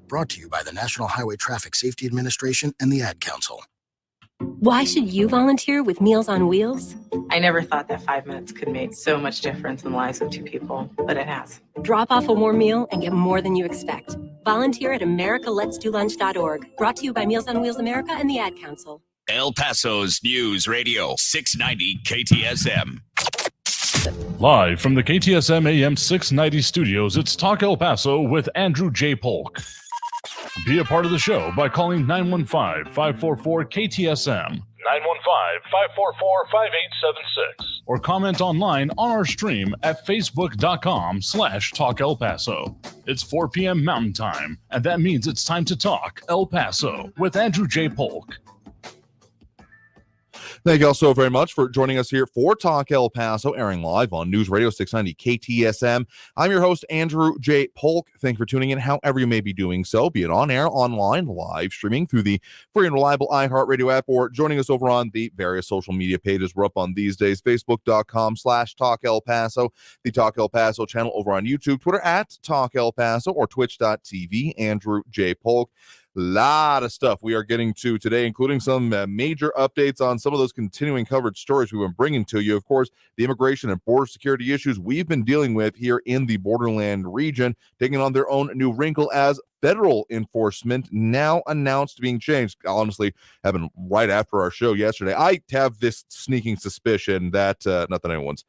Brought to you by the National Highway Traffic Safety Administration and the Ad Council. Why should you volunteer with Meals on Wheels? I never thought that 5 minutes could make so much difference in the lives of two people, but it has. Drop off a warm meal and get more than you expect. Volunteer at americaletsdolunch.org. Brought to you by Meals on Wheels America and the Ad Council. El Paso's News Radio 690 KTSM. Live from the KTSM AM 690 studios, it's Talk El Paso with Andrew J. Polk. Be a part of the show by calling 915-544-KTSM, 915-544-5876, or comment online on our stream at facebook.com/Talk El Paso. It's 4 p.m. Mountain Time, and that means it's time to talk El Paso with Andrew J. Polk. Thank you all so very much for joining us here for Talk El Paso, airing live on News Radio 690 KTSM. I'm your host, Andrew J. Polk. Thank you for tuning in, however you may be doing so, be it on air, online, live streaming through the free and reliable iHeartRadio app, or joining us over on the various social media pages we're up on these days, facebook.com/Talk El Paso, the Talk El Paso channel over on YouTube, Twitter at Talk El Paso, or twitch.tv, Andrew J. Polk. Lot of stuff we are getting to today, including some major updates on some of those continuing coverage stories we've been bringing to you. Of course, the immigration and border security issues we've been dealing with here in the borderland region, taking on their own new wrinkle as federal enforcement now announced being changed. Honestly, happened right after our show yesterday. I have this sneaking suspicion that, not that anyone's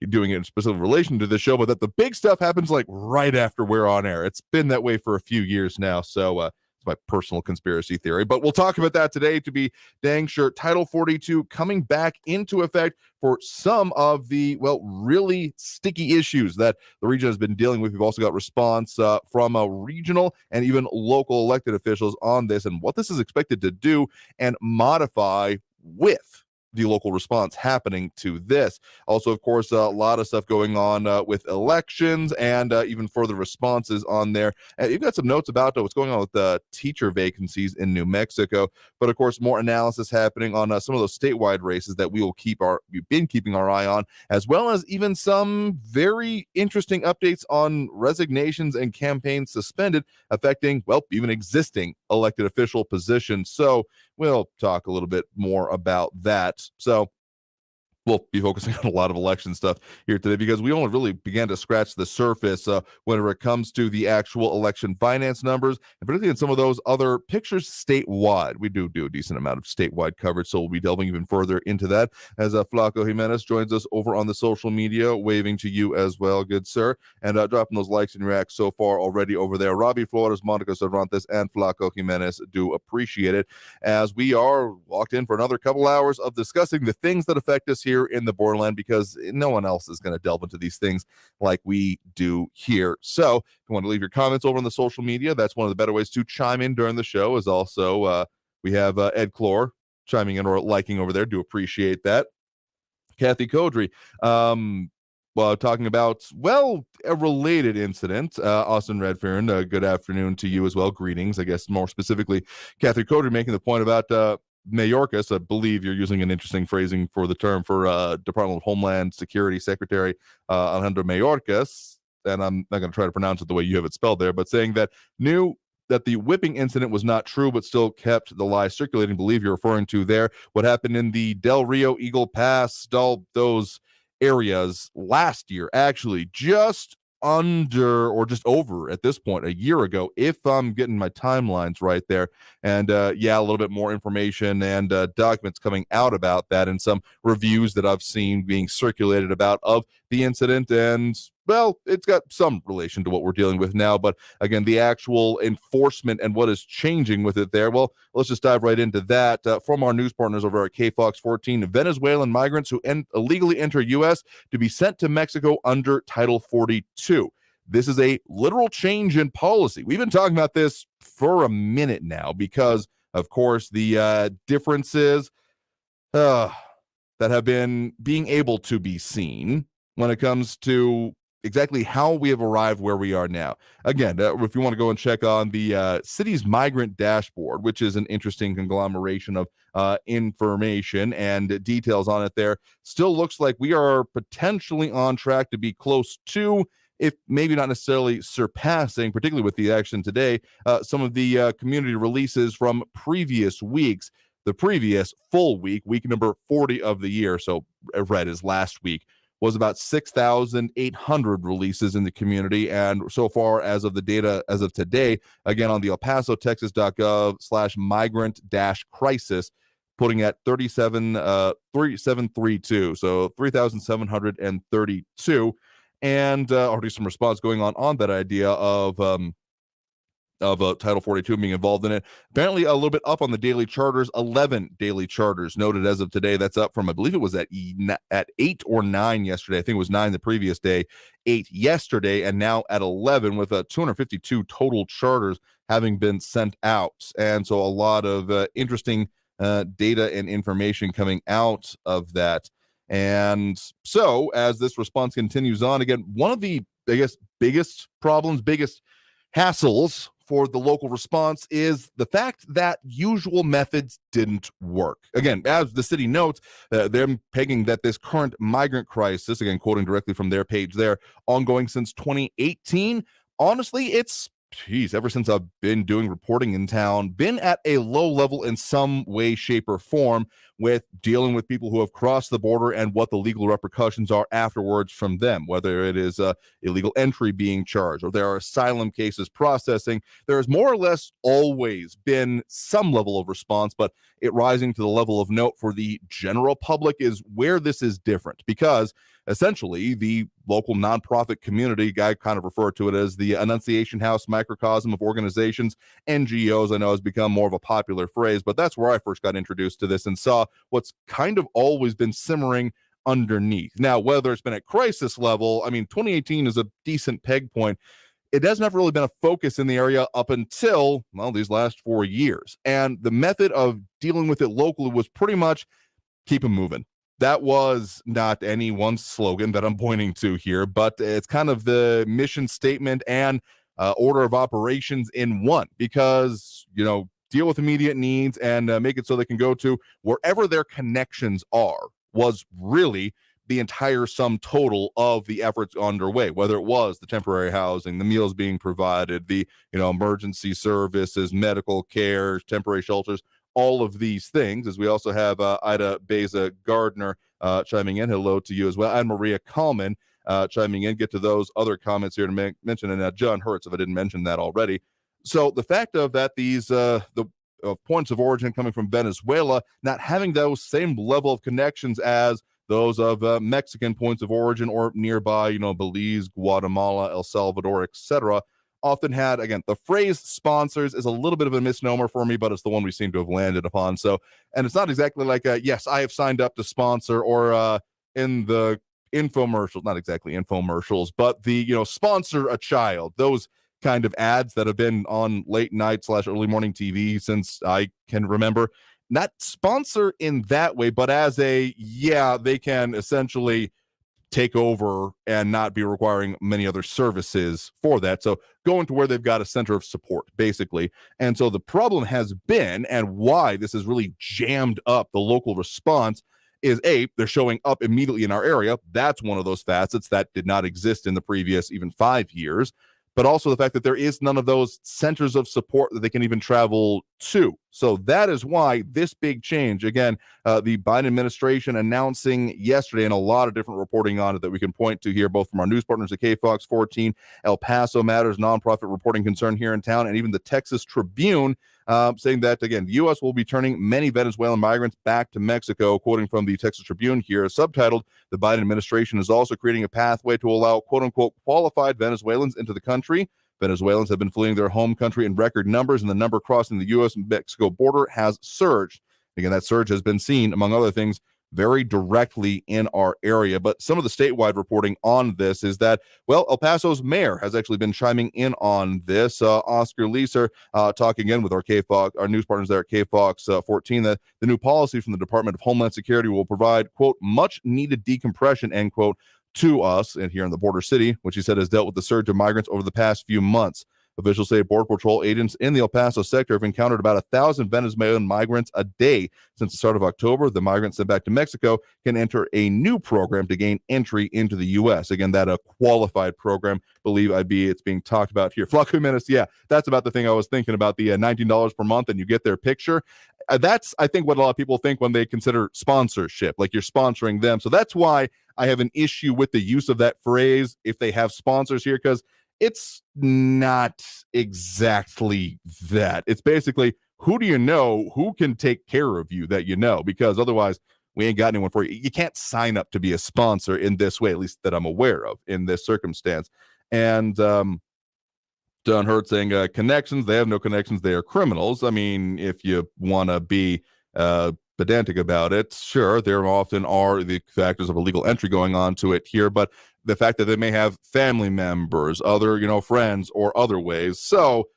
doing it in specific relation to the show, but that the big stuff happens like right after we're on air. It's been that way for a few years now, so my personal conspiracy theory, but we'll talk about that today to be dang sure. Title 42 coming back into effect for some of the, well, really sticky issues that the region has been dealing with. We've also got response from regional and even local elected officials on this and what this is expected to do and modify with the local response happening to this. Also, of course, a lot of stuff going on with elections and even further responses on there. And you've got some notes about what's going on with the teacher vacancies in New Mexico. But of course, more analysis happening on some of those statewide races that we've been keeping our eye on, as well as even some very interesting updates on resignations and campaigns suspended affecting, well, even existing elected official positions. So we'll talk a little bit more about that. So we'll be focusing on a lot of election stuff here today because we only really began to scratch the surface whenever it comes to the actual election finance numbers, and particularly in some of those other pictures statewide. We do a decent amount of statewide coverage, so we'll be delving even further into that as Flaco Jimenez joins us over on the social media, waving to you as well, good sir, and dropping those likes and reacts so far already over there. Robbie Flores, Monica Cervantes, and Flaco Jimenez do appreciate it as we are locked in for another couple hours of discussing the things that affect us here in the borderland, because no one else is going to delve into these things like we do here. So if you want to leave your comments over on the social media, that's one of the better ways to chime in during the show. Is also we have Ed Clore chiming in or liking over there. Do appreciate that. Kathy Codry talking about, well, a related incident. Austin Redfern, good afternoon to you as well. Greetings, I guess more specifically. Kathy Codry making the point about Mayorkas. I believe you're using an interesting phrasing for the term for Department of Homeland Security Secretary Alejandro Mayorkas, and I'm not going to try to pronounce it the way you have it spelled there, but saying that knew that the whipping incident was not true, but still kept the lie circulating. Believe you're referring to there what happened in the Del Rio, Eagle Pass, all those areas last year, actually just under or just over at this point a year ago, if I'm getting my timelines right there. And a little bit more information and documents coming out about that, and some reviews that I've seen being circulated about of the incident. And well, it's got some relation to what we're dealing with now, but again, the actual enforcement and what is changing with it there, well, let's just dive right into that. From our news partners over at KFOX 14, Venezuelan migrants who illegally enter U.S. to be sent to Mexico under Title 42. This is a literal change in policy. We've been talking about this for a minute now because, of course, the differences that have been being able to be seen when it comes to exactly how we have arrived where we are now. Again, if you want to go and check on the city's migrant dashboard, which is an interesting conglomeration of information and details on it there, still looks like we are potentially on track to be close to if maybe not necessarily surpassing, particularly with the action today, some of the community releases from previous weeks. The previous full week number 40 of the year, so read as last week, was about 6,800 releases in the community. And so far as of the data as of today, again, on the El Paso, Texas.gov/migrant-crisis, putting at 3732, so 3,732, and already some response going on that idea of Title 42 being involved in it. Apparently a little bit up on the daily charters, 11 daily charters noted as of today. That's up from, I believe it was at 8 or 9 yesterday. I think it was 9 the previous day, 8 yesterday, and now at 11 with 252 total charters having been sent out. And so a lot of interesting data and information coming out of that. And so as this response continues on, again, one of the, I guess, biggest problems, biggest hassles for the local response is the fact that usual methods didn't work. Again, as the city notes, they're pegging that this current migrant crisis, again, quoting directly from their page there, ongoing since 2018. Honestly, it's ever since I've been doing reporting in town, been at a low level in some way, shape, or form with dealing with people who have crossed the border and what the legal repercussions are afterwards from them, whether it is illegal entry being charged or there are asylum cases processing. There has more or less always been some level of response, but it rising to the level of note for the general public is where this is different, because essentially the local nonprofit community, guy kind of referred to it as the Annunciation House microcosm of organizations. NGOs, I know, has become more of a popular phrase, but that's where I first got introduced to this and saw what's kind of always been simmering underneath. Now, whether it's been at crisis level, I mean, 2018 is a decent peg point. It hasn't ever really been a focus in the area up until, well, these last 4 years. And the method of dealing with it locally was pretty much keep them moving. That was not any one slogan that I'm pointing to here, but it's kind of the mission statement and order of operations in one, because, you know, deal with immediate needs and make it so they can go to wherever their connections are was really the entire sum total of the efforts underway, whether it was the temporary housing, the meals being provided, the, you know, emergency services, medical care, temporary shelters, all of these things. As we also have Ida Beza Gardner chiming in. Hello to you as well. And Maria Kalman chiming in. Get to those other comments here to mention. And John Hertz, if I didn't mention that already. So the fact of that these the points of origin coming from Venezuela not having those same level of connections as those of Mexican points of origin or nearby, you know, Belize, Guatemala, El Salvador, etc., often had, again, the phrase sponsors is a little bit of a misnomer for me, but it's the one we seem to have landed upon. So, and it's not exactly like, yes, I have signed up to sponsor, or in the infomercials, not exactly infomercials, but the, you know, sponsor a child, those kind of ads that have been on late night / early morning TV since I can remember. Not sponsor in that way, but as a, yeah, they can essentially take over and not be requiring many other services for that. So going to where they've got a center of support, basically. And so the problem has been, and why this has really jammed up the local response, is A, they're showing up immediately in our area. That's one of those facets that did not exist in the previous even 5 years. But also the fact that there is none of those centers of support that they can even travel to. So that is why this big change, again, the Biden administration announcing yesterday, and a lot of different reporting on it that we can point to here, both from our news partners at KFOX 14, El Paso Matters, nonprofit reporting concern here in town, and even the Texas Tribune, saying that, again, the U.S. will be turning many Venezuelan migrants back to Mexico, quoting from the Texas Tribune here, subtitled, "The Biden administration is also creating a pathway to allow, quote-unquote, qualified Venezuelans into the country. Venezuelans have been fleeing their home country in record numbers, and the number crossing the U.S.-Mexico border has surged." Again, that surge has been seen, among other things, very directly in our area. But some of the statewide reporting on this is that, well, El Paso's mayor has actually been chiming in on this. Oscar Leeser talking in with our KFOX, our news partners there at KFOX 14, that the new policy from the Department of Homeland Security will provide, quote, much needed decompression, end quote, to us and here in the border city, which he said has dealt with the surge of migrants over the past few months. Officials say Border Patrol agents in the El Paso sector have encountered about 1,000 Venezuelan migrants a day since the start of October. The migrants sent back to Mexico can enter a new program to gain entry into the U.S. Again, that a qualified program, believe it's being talked about here. Flaco Menace, yeah, that's about the thing I was thinking about, the $19 per month, and you get their picture. That's, I think, what a lot of people think when they consider sponsorship, like you're sponsoring them. So that's why I have an issue with the use of that phrase, if they have sponsors here, because it's not exactly that. It's basically, who do you know who can take care of you that you know? Because otherwise, we ain't got anyone for you. You can't sign up to be a sponsor in this way, at least that I'm aware of in this circumstance. And Don Hurt saying connections, they have no connections, they are criminals. I mean, if you want to be pedantic about it, sure, there often are the factors of illegal entry going on to it here, but the fact that they may have family members, other, friends, or other ways. So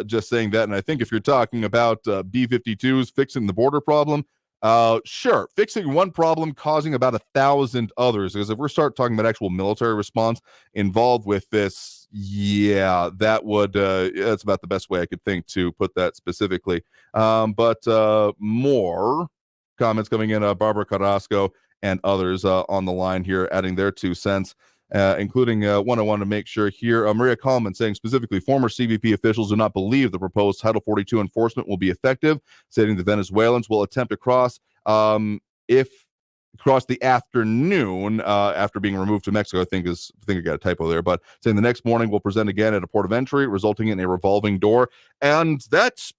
just saying that, and I think if you're talking about B-52s fixing the border problem, sure, fixing one problem causing about 1,000 others, because if we start talking about actual military response involved with this, yeah, that would that's about the best way I could think to put that specifically. But more comments coming in, Barbara Carrasco and others on the line here adding their 2 cents, including one I want to make sure here. Maria Coleman saying specifically, former CBP officials do not believe the proposed Title 42 enforcement will be effective, stating the Venezuelans will attempt to cross the afternoon after being removed to Mexico. I think I got a typo there, but saying the next morning will present again at a port of entry, resulting in a revolving door. And that's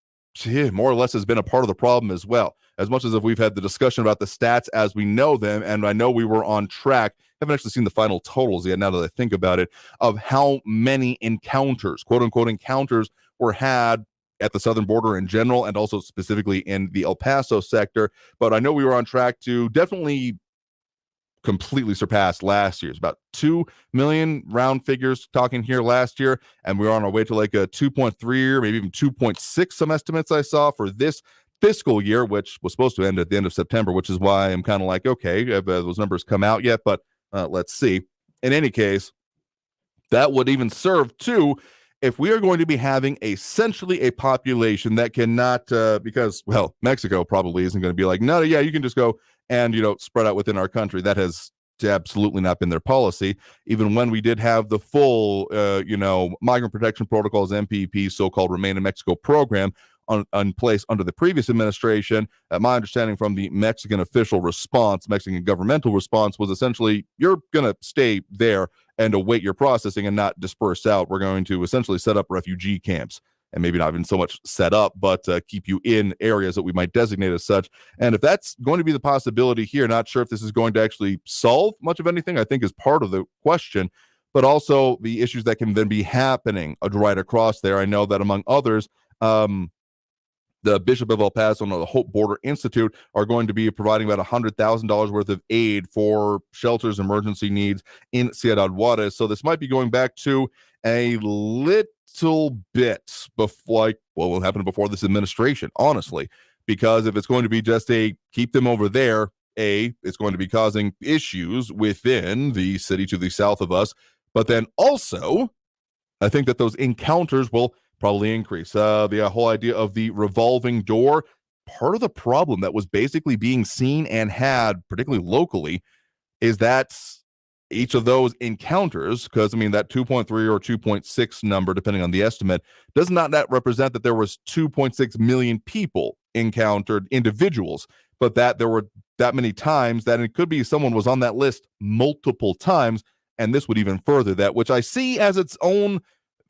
more or less has been a part of the problem as well. As much as if we've had the discussion about the stats as we know them, and I know we were on track, haven't actually seen the final totals yet now that I think about it, of how many encounters, quote unquote encounters, were had at the southern border in general, and also specifically in the El Paso sector. But I know we were on track to definitely completely surpass last year's, about 2 million round figures talking here last year, and we were on our way to like a 2.3 or maybe even 2.6, some estimates I saw for this fiscal year, which was supposed to end at the end of September, which is why I'm kind of like, okay, have those numbers come out yet? But let's see. In any case, that would even serve to, if we are going to be having essentially a population that cannot, because, well, Mexico probably isn't going to be like, no, yeah, you can just go and, spread out within our country. That has absolutely not been their policy. Even when we did have the full, Migrant Protection Protocols, MPP, so-called Remain in Mexico program on place under the previous administration, my understanding from the Mexican official response, Mexican governmental response, was essentially, you're going to stay there and await your processing and not disperse out. We're going to essentially set up refugee camps, and maybe not even so much set up, but keep you in areas that we might designate as such. And if that's going to be the possibility here, not sure if this is going to actually solve much of anything, I think is part of the question, but also the issues that can then be happening right across there. I know that among others, the Bishop of El Paso and the Hope Border Institute are going to be providing about $100,000 worth of aid for shelters, emergency needs in Ciudad Juarez. So this might be going back to a little bit before, like what will happen before this administration, honestly, because if it's going to be just a keep them over there, it's going to be causing issues within the city to the south of us. But then also, I think that those encounters will probably increase. The whole idea of the revolving door, part of the problem that was basically being seen and had, particularly locally, is that each of those encounters, because that 2.3 or 2.6 number, depending on the estimate, does not represent that there was 2.6 million people encountered, individuals, but that there were that many times that it could be someone was on that list multiple times, and this would even further that, which I see as its own,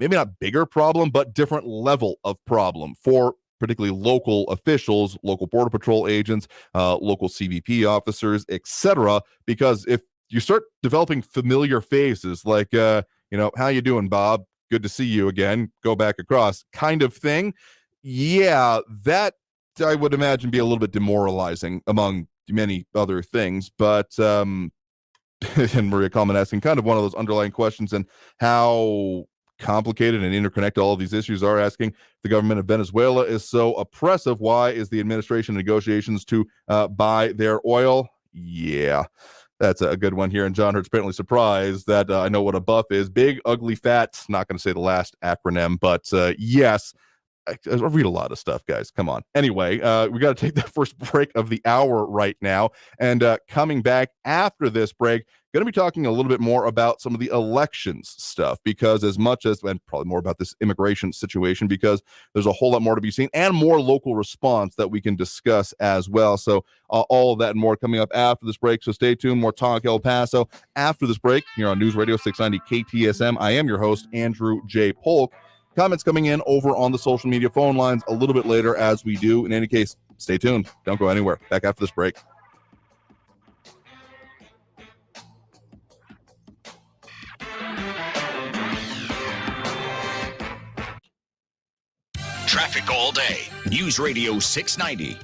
maybe not bigger problem, but different level of problem for particularly local officials, local Border Patrol agents, local CBP officers, etc. Because if you start developing familiar faces like, how you doing, Bob? Good to see you again. Go back across kind of thing. Yeah, that I would imagine be a little bit demoralizing among many other things. But, and Maria Coleman asking kind of one of those underlying questions and how complicated and interconnected all of these issues are, asking the government of Venezuela is so oppressive. Why is the administration negotiations to buy their oil? Yeah, That's a good one here. And John Hurt's apparently surprised that I know what a buff is. Big, ugly, fat. Not going to say the last acronym, but yes. I read a lot of stuff, guys. Come on. Anyway, we got to take the first break of the hour right now. And coming back after this break, going to be talking a little bit more about some of the elections stuff, because as much as, and probably more about this immigration situation, because there's a whole lot more to be seen and more local response that we can discuss as well. So all of that and more coming up after this break. So stay tuned. More Talk El Paso after this break here on News Radio 690 KTSM. I am your host, Andrew J. Polk. Comments coming in over on the social media phone lines a little bit later as we do. In any case, stay tuned. Don't go anywhere. Back after this break. Traffic all day. News Radio 690.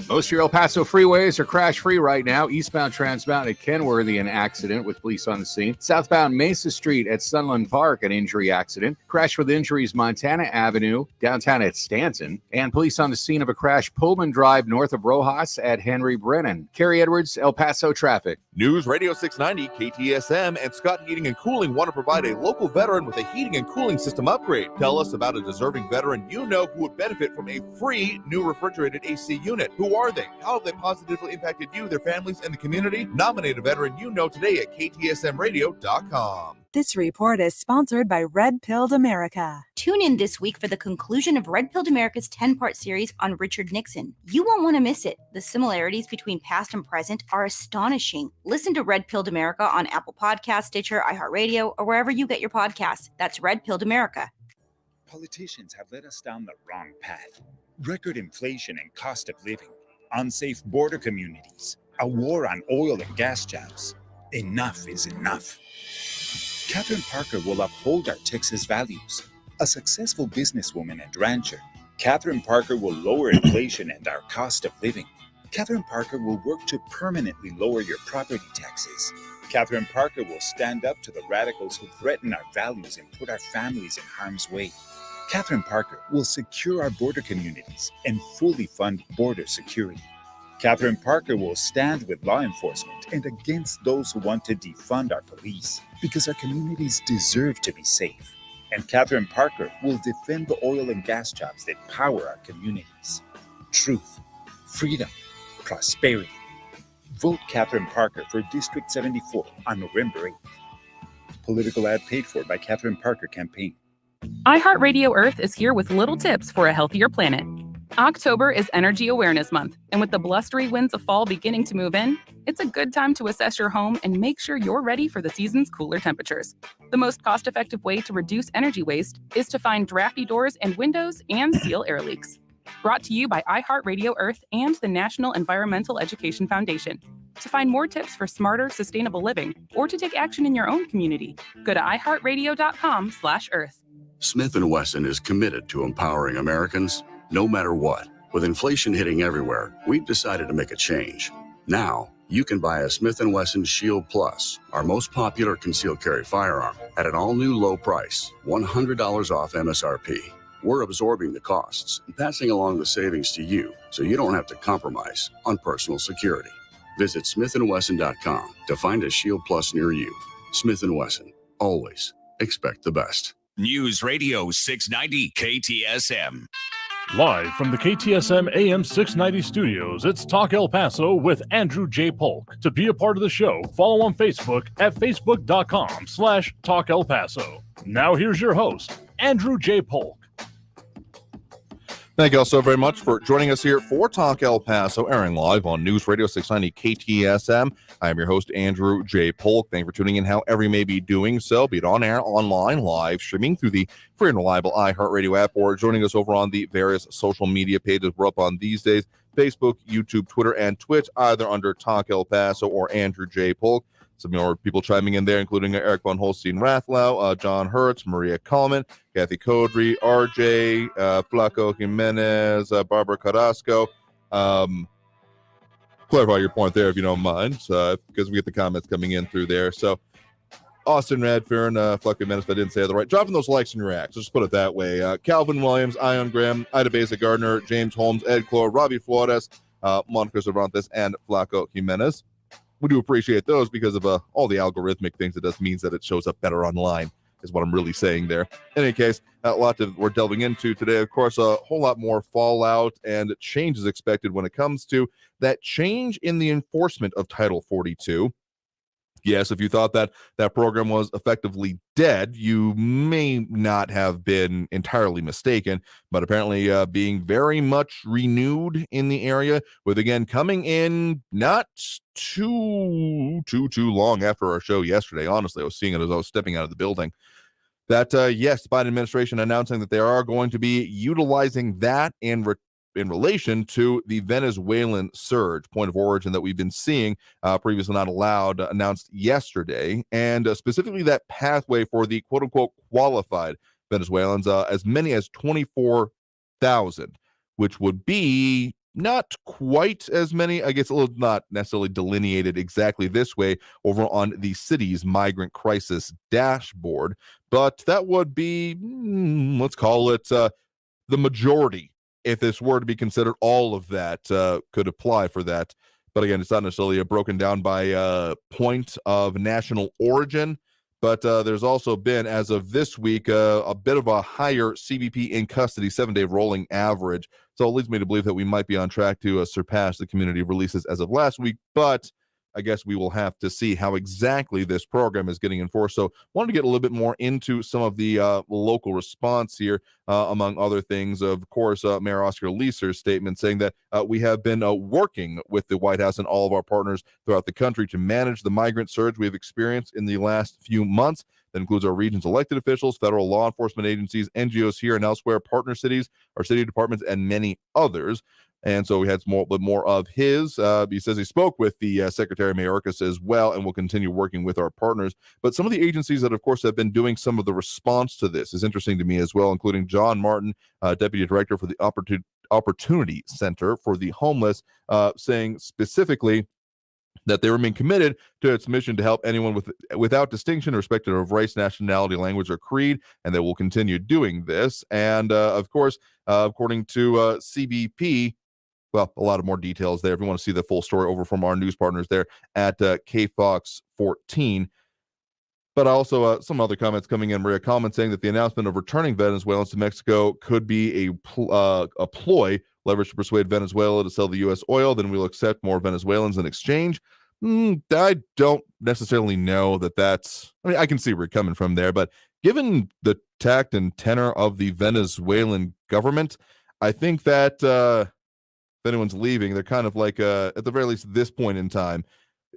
Most of your El Paso freeways are crash-free right now. Eastbound Transmountain at Kenworthy, an accident with police on the scene. Southbound Mesa Street at Sunland Park, an injury accident. Crash with injuries, Montana Avenue, downtown at Stanton. And police on the scene of a crash, Pullman Drive, north of Rojas at Henry Brennan. Kerry Edwards, El Paso traffic. News Radio 690 KTSM and Scott Heating and Cooling want to provide a local veteran with a heating and cooling system upgrade. Tell us about a deserving veteran you know who would benefit from a free new refrigerated AC unit. Who are they? How have they positively impacted you, their families, and the community? Nominate a veteran you know today at ktsmradio.com. This report is sponsored by Red Pilled America. Tune in this week for the conclusion of Red Pilled America's 10-part series on Richard Nixon. You won't want to miss it. The similarities between past and present are astonishing. Listen to Red Pilled America on Apple Podcasts, Stitcher, iHeartRadio, or wherever you get your podcasts. That's Red Pilled America. Politicians have led us down the wrong path. Record inflation and cost of living, unsafe border communities, a war on oil and gas jobs. Enough is enough. Catherine Parker will uphold our Texas values. A successful businesswoman and rancher, Catherine Parker will lower inflation and our cost of living. Catherine Parker will work to permanently lower your property taxes. Catherine Parker will stand up to the radicals who threaten our values and put our families in harm's way. Catherine Parker will secure our border communities and fully fund border security. Catherine Parker will stand with law enforcement and against those who want to defund our police, because our communities deserve to be safe. And Catherine Parker will defend the oil and gas jobs that power our communities. Truth, freedom, prosperity. Vote Catherine Parker for District 74 on November 8th. Political ad paid for by Catherine Parker Campaign. iHeartRadio Earth is here with little tips for a healthier planet. October is Energy Awareness Month, and with the blustery winds of fall beginning to move in, it's a good time to assess your home and make sure you're ready for the season's cooler temperatures. The most cost-effective way to reduce energy waste is to find drafty doors and windows and seal air leaks. Brought to you by iHeartRadio Earth and the National Environmental Education Foundation. To find more tips for smarter, sustainable living, or to take action in your own community, go to iHeartRadio.com/Earth. Smith & Wesson is committed to empowering Americans, no matter what. With inflation hitting everywhere, we've decided to make a change. Now, you can buy a Smith & Wesson Shield Plus, our most popular concealed carry firearm, at an all-new low price, $100 off MSRP. We're absorbing the costs and passing along the savings to you, so you don't have to compromise on personal security. Visit smithandwesson.com to find a Shield Plus near you. Smith & Wesson, always expect the best. News Radio 690 KTSM. Live from the KTSM AM 690 studios, it's Talk El Paso with Andrew J. Polk. To be a part of the show, follow on Facebook at facebook.com/Talk El Paso. Now here's your host, Andrew J. Polk. Thank you all so very much for joining us here for Talk El Paso, airing live on News Radio 690 KTSM. I am your host, Andrew J. Polk. Thank you for tuning in however you may be doing so, be it on air, online, live, streaming through the free and reliable iHeartRadio app, or joining us over on the various social media pages we're up on these days, Facebook, YouTube, Twitter, and Twitch, either under Talk El Paso or Andrew J. Polk. Some more people chiming in there, including Eric Von Holstein-Rathlau, John Hertz, Maria Coleman, Kathy Codry, RJ, Flaco Jimenez, Barbara Carrasco. Clarify your point there if you don't mind, because we get the comments coming in through there. So, Austin Radfern, Flaco Jimenez, if I didn't say that right, dropping those likes and reacts. Let's put it that way. Calvin Williams, Ion Graham, Ida Beza Gardner, James Holmes, Ed Clore, Robbie Flores, Monica Cervantes, and Flaco Jimenez. we do appreciate those because of all the algorithmic things. It does means that it shows up better online, is what I'm really saying there. In any case, a lot we're delving into today. Of course, a whole lot more fallout and change is expected when it comes to that change in the enforcement of Title 42. Yes, if you thought that that program was effectively dead, you may not have been entirely mistaken, but apparently being very much renewed in the area, with again coming in not too long after our show yesterday. Honestly, I was seeing it as I was stepping out of the building. That yes, the Biden administration announcing that they are going to be utilizing that in relation to the Venezuelan surge, point of origin that we've been seeing previously not allowed, announced yesterday, and specifically that pathway for the quote-unquote qualified Venezuelans, as many as 24,000, which would be not quite as many, I guess a little not necessarily delineated exactly this way over on the city's migrant crisis dashboard, but that would be, let's call it the majority. If this were to be considered, all of that could apply for that. But again, it's not necessarily broken down by point of national origin. But there's also been, as of this week, a bit of a higher CBP in custody 7-day rolling average. So it leads me to believe that we might be on track to surpass the community releases as of last week. But I guess we will have to see how exactly this program is getting enforced. So wanted to get a little bit more into some of the local response here, among other things. Of course, Mayor Oscar Leeser's statement saying that we have been working with the White House and all of our partners throughout the country to manage the migrant surge we have experienced in the last few months. That includes our region's elected officials, federal law enforcement agencies, NGOs here and elsewhere, partner cities, our city departments, and many others. And so we had more of his. He says he spoke with the Secretary Mayorkas as well and will continue working with our partners. But some of the agencies that, of course, have been doing some of the response to this is interesting to me as well, including John Martin, Deputy Director for the Opportunity Center for the Homeless, saying specifically that they remain committed to its mission to help anyone without distinction, irrespective of race, nationality, language, or creed, and they will continue doing this. And, of course, according to CBP, well, a lot of more details there. If you want to see the full story over from our news partners there at KFOX 14. But also some other comments coming in. Maria Coleman saying that the announcement of returning Venezuelans to Mexico could be a ploy leveraged to persuade Venezuela to sell the U.S. oil. Then we'll accept more Venezuelans in exchange. I don't necessarily know that that's... I mean, I can see where you're coming from there, but given the tact and tenor of the Venezuelan government, I think that... if anyone's leaving, they're kind of like, at the very least, at this point in time,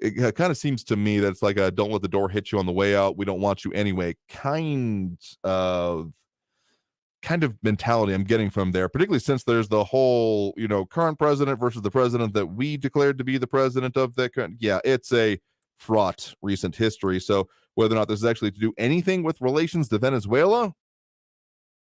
it kind of seems to me that it's like a don't let the door hit you on the way out. We don't want you anyway. Kind of mentality I'm getting from there, particularly since there's the whole, current president versus the president that we declared to be the president of that. Yeah, it's a fraught recent history. So whether or not this is actually to do anything with relations to Venezuela,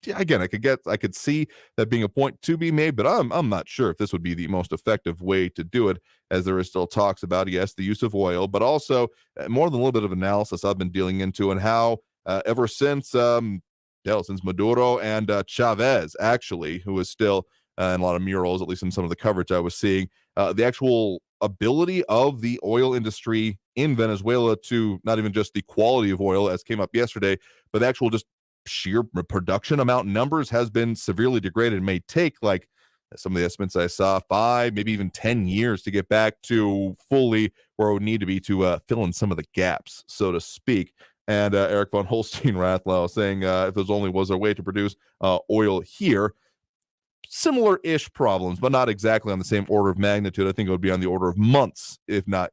yeah, again, I could see that being a point to be made, but I'm not sure if this would be the most effective way to do it, as there is still talks about, yes, the use of oil, but also more than a little bit of analysis I've been dealing into, and how ever since Maduro and Chavez, actually, who is still in a lot of murals, at least in some of the coverage I was seeing, the actual ability of the oil industry in Venezuela to not even just the quality of oil, as came up yesterday, but the actual just sheer production amount numbers has been severely degraded. It may take, like some of the estimates I saw, 5, maybe even 10 years to get back to fully where it would need to be to fill in some of the gaps, so to speak. And Eric von Holstein-Rathlau saying if there only was a way to produce oil here, similar-ish problems, but not exactly on the same order of magnitude. I think it would be on the order of months, if not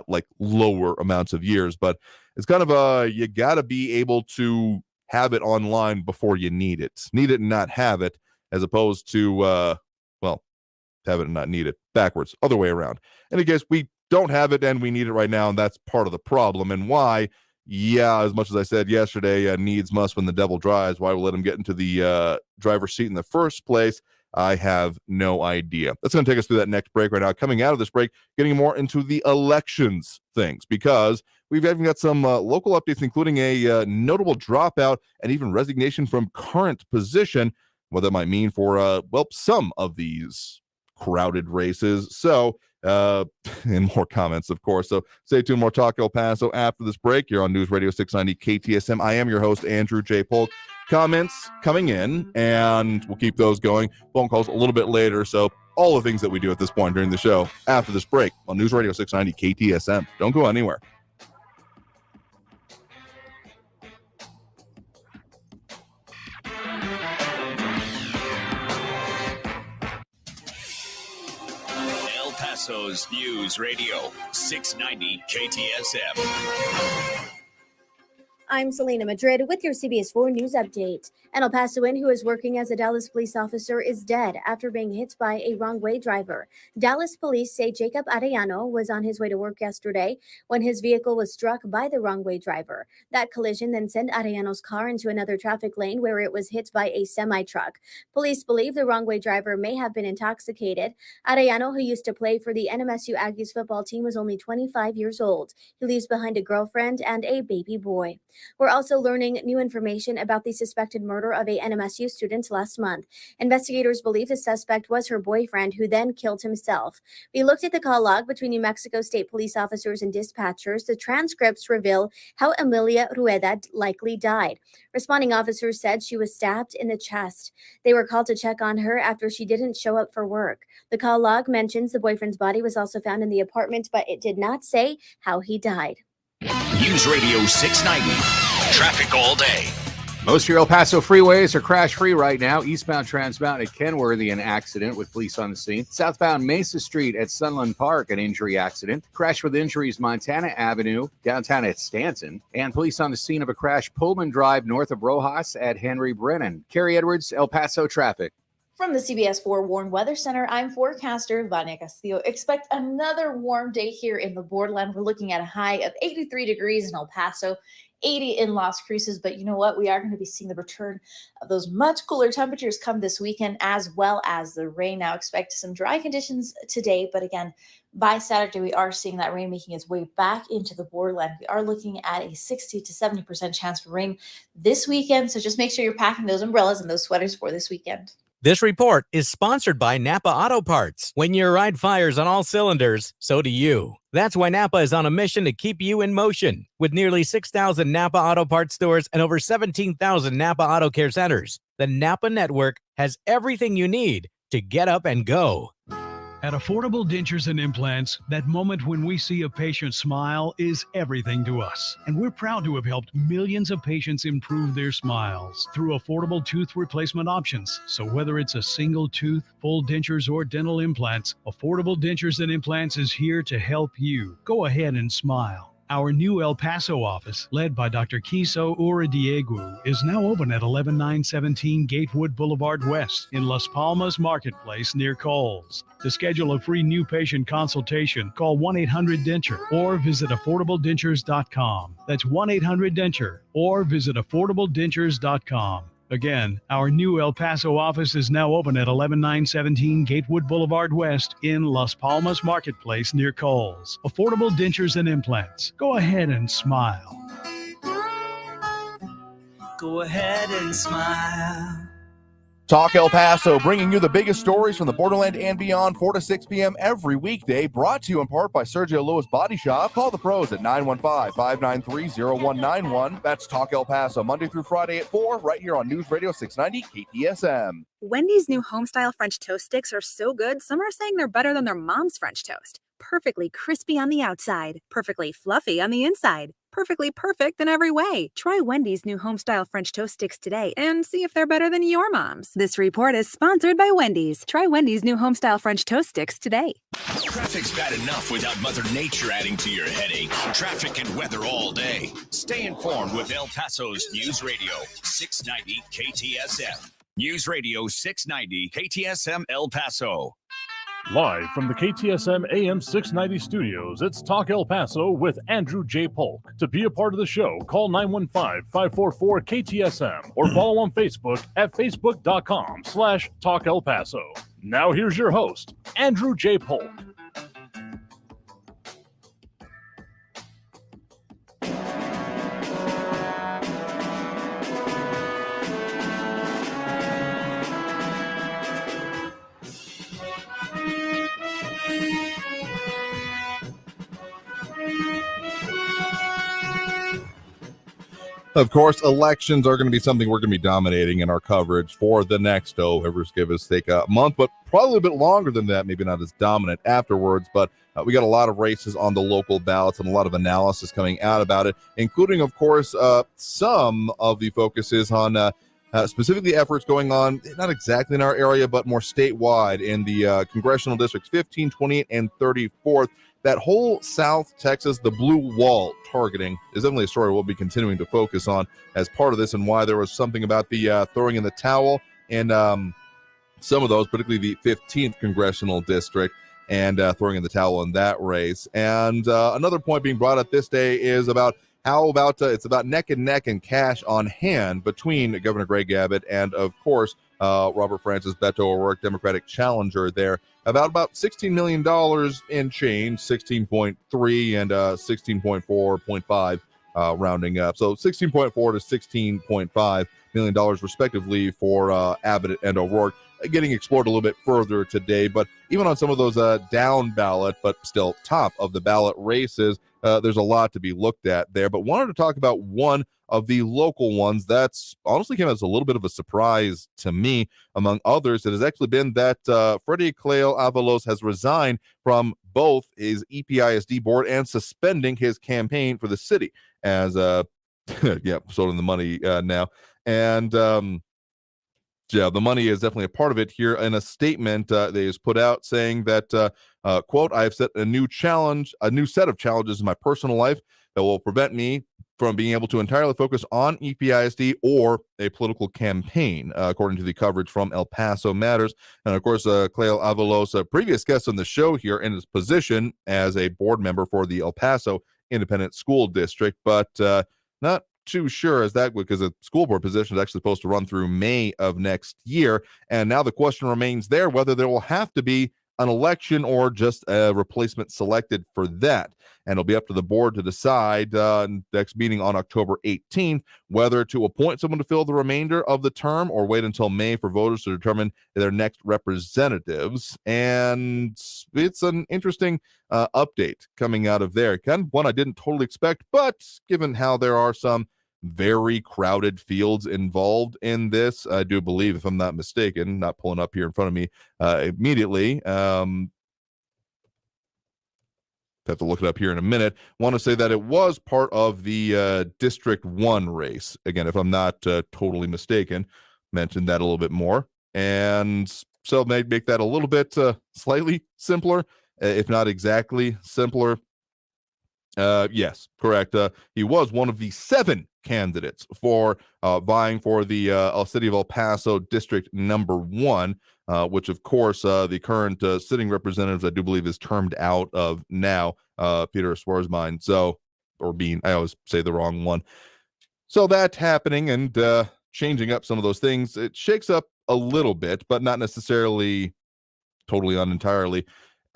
like lower amounts of years. But it's kind of you got to be able to have it online before you need it and not have it, as opposed to have it and not need it, backwards, other way around. And I guess we don't have it and we need it right now, and that's part of the problem. And why, yeah, as much as I said yesterday, needs must when the devil drives, why we'll let him get into the driver's seat in the first place, I have no idea. That's going to take us through that next break right now. Coming out of this break, getting more into the elections things, because we've even got some local updates, including a notable dropout and even resignation from current position, what that might mean for, some of these crowded races. So and more comments, of course. So stay tuned. More Talk El Paso after this break. You're on News Radio 690 KTSM. I am your host, Andrew J. Polk. Comments coming in, and we'll keep those going. Phone calls a little bit later. So all the things that we do at this point during the show after this break on News Radio 690 KTSM. Don't go anywhere. El Paso's News Radio 690 KTSM. I'm Selena Madrid with your CBS 4 News Update. An El Pasoan who is working as a Dallas police officer is dead after being hit by a wrong-way driver. Dallas police say Jacob Arellano was on his way to work yesterday when his vehicle was struck by the wrong-way driver. That collision then sent Arellano's car into another traffic lane where it was hit by a semi-truck. Police believe the wrong-way driver may have been intoxicated. Arellano, who used to play for the NMSU Aggies football team, was only 25 years old. He leaves behind a girlfriend and a baby boy. We're also learning new information about the suspected murder of a NMSU student last month. Investigators believe the suspect was her boyfriend, who then killed himself. We looked at the call log between New Mexico State police officers and dispatchers. The transcripts reveal how Emilia Rueda likely died. Responding officers said she was stabbed in the chest. They were called to check on her after she didn't show up for work. The call log mentions the boyfriend's body was also found in the apartment, but it did not say how he died. News Radio 690. Traffic all day. Most of your El Paso freeways are crash-free right now. Eastbound transbound at Kenworthy, an accident with police on the scene. Southbound Mesa Street at Sunland Park, an injury accident. Crash with injuries, Montana Avenue, downtown at Stanton. And police on the scene of a crash, Pullman Drive, north of Rojas at Henry Brennan. Carrie Edwards, El Paso traffic. From the CBS 4 Warm Weather Center, I'm forecaster Vania Castillo. Expect another warm day here in the borderland. We're looking at a high of 83 degrees in El Paso, 80 in Las Cruces. But you know what? We are going to be seeing the return of those much cooler temperatures come this weekend, as well as the rain. Now expect some dry conditions today. But again, by Saturday, we are seeing that rain making its way back into the borderland. We are looking at a 60 to 70% chance for rain this weekend. So just make sure you're packing those umbrellas and those sweaters for this weekend. This report is sponsored by Napa Auto Parts. When your ride fires on all cylinders, so do you. That's why Napa is on a mission to keep you in motion. With nearly 6,000 Napa Auto Parts stores and over 17,000 Napa Auto Care centers, the Napa network has everything you need to get up and go. At Affordable Dentures and Implants, that moment when we see a patient smile is everything to us. And we're proud to have helped millions of patients improve their smiles through affordable tooth replacement options. So whether it's a single tooth, full dentures, or dental implants, Affordable Dentures and Implants is here to help you. Go ahead and smile. Our new El Paso office, led by Dr. Kiso Uradiegu, is now open at 11917 Gatewood Boulevard West in Las Palmas Marketplace near Kohl's. To schedule a free new patient consultation, call 1-800-DENTURE or visit affordabledentures.com. That's 1-800-DENTURE or visit affordabledentures.com. Again, our new El Paso office is now open at 11917 Gatewood Boulevard West in Las Palmas Marketplace near Kohl's. Affordable Dentures and Implants. Go ahead and smile. Go ahead and smile. Talk El Paso, bringing you the biggest stories from the borderland and beyond, 4 to 6 p.m. every weekday, brought to you in part by Sergio Lewis Body Shop. Call the pros at 915-593-0191. That's Talk El Paso, Monday through Friday at 4, right here on News Radio 690 KTSM. Wendy's new homestyle French toast sticks are so good, some are saying they're better than their mom's French toast. Perfectly crispy on the outside, perfectly fluffy on the inside, perfectly perfect in every way. Try Wendy's new homestyle French toast sticks today and see if they're better than your mom's. This report is sponsored by Wendy's. Try Wendy's new homestyle French toast sticks today. Traffic's bad enough without Mother Nature adding to your headache. Traffic and weather all day. Stay informed with El Paso's News Radio 690 KTSM. News Radio 690 KTSM El Paso. Live from the KTSM AM 690 studios, it's Talk El Paso with Andrew J. Polk. To be a part of the show, call 915-544-KTSM or follow on Facebook at facebook.com/Talk El Paso. Now here's your host, Andrew J. Polk. Of course, elections are going to be something we're going to be dominating in our coverage for the next, give us take a month, but probably a bit longer than that, maybe not as dominant afterwards. But we got a lot of races on the local ballots and a lot of analysis coming out about it, including, of course, some of the focuses on specifically efforts going on, not exactly in our area, but more statewide in the congressional districts 15, 28, and 34th. That whole South Texas, the blue wall targeting is definitely a story we'll be continuing to focus on as part of this, and why there was something about the throwing in the towel in some of those, particularly the 15th congressional district, and throwing in the towel in that race. And another point being brought up this day is about it's about neck and neck and cash on hand between Governor Greg Abbott and, of course, Robert Francis Beto O'Rourke, Democratic challenger there. About $16 million in change, 16.3 and 16.4.5 rounding up. So 16.4 to $16.5 million respectively for Abbott and O'Rourke. Getting explored a little bit further today, but even on some of those down ballot, but still top of the ballot races, there's a lot to be looked at there. But wanted to talk about one of the local ones that's honestly came as a little bit of a surprise to me, among others. It has actually been that Freddie Cleo Avalos has resigned from both his EPISD board and suspending his campaign for the city as sold in the money now. And yeah, the money is definitely a part of it here. In a statement they has put out saying that, quote, "I have set a new set of challenges in my personal life that will prevent me from being able to entirely focus on EPISD or a political campaign," according to the coverage from El Paso Matters. And of course, Cleo Avalos, a previous guest on the show here, in his position as a board member for the El Paso Independent School District, but not too sure as that, because the school board position is actually supposed to run through May of next year. And now the question remains there whether there will have to be an election or just a replacement selected for that. And it'll be up to the board to decide next meeting on October 18th whether to appoint someone to fill the remainder of the term or wait until May for voters to determine their next representatives. And it's an interesting update coming out of there. Kind of one I didn't totally expect, but given how there are some very crowded fields involved in this, I do believe, if I'm not mistaken, not pulling up here in front of me immediately, have to look it up here in a minute. Want to say that it was part of the District 1 race. Again, if I'm not totally mistaken, mentioned that a little bit more. And so make that a little bit slightly simpler, if not exactly simpler. Yes, correct. He was one of the 7 candidates for vying for the City of El Paso District number 1, which, of course, the current sitting representatives, I do believe, is termed out of now, Peter Swarzmine. So, I always say the wrong one. So that's happening and changing up some of those things. It shakes up a little bit, but not necessarily totally entirely.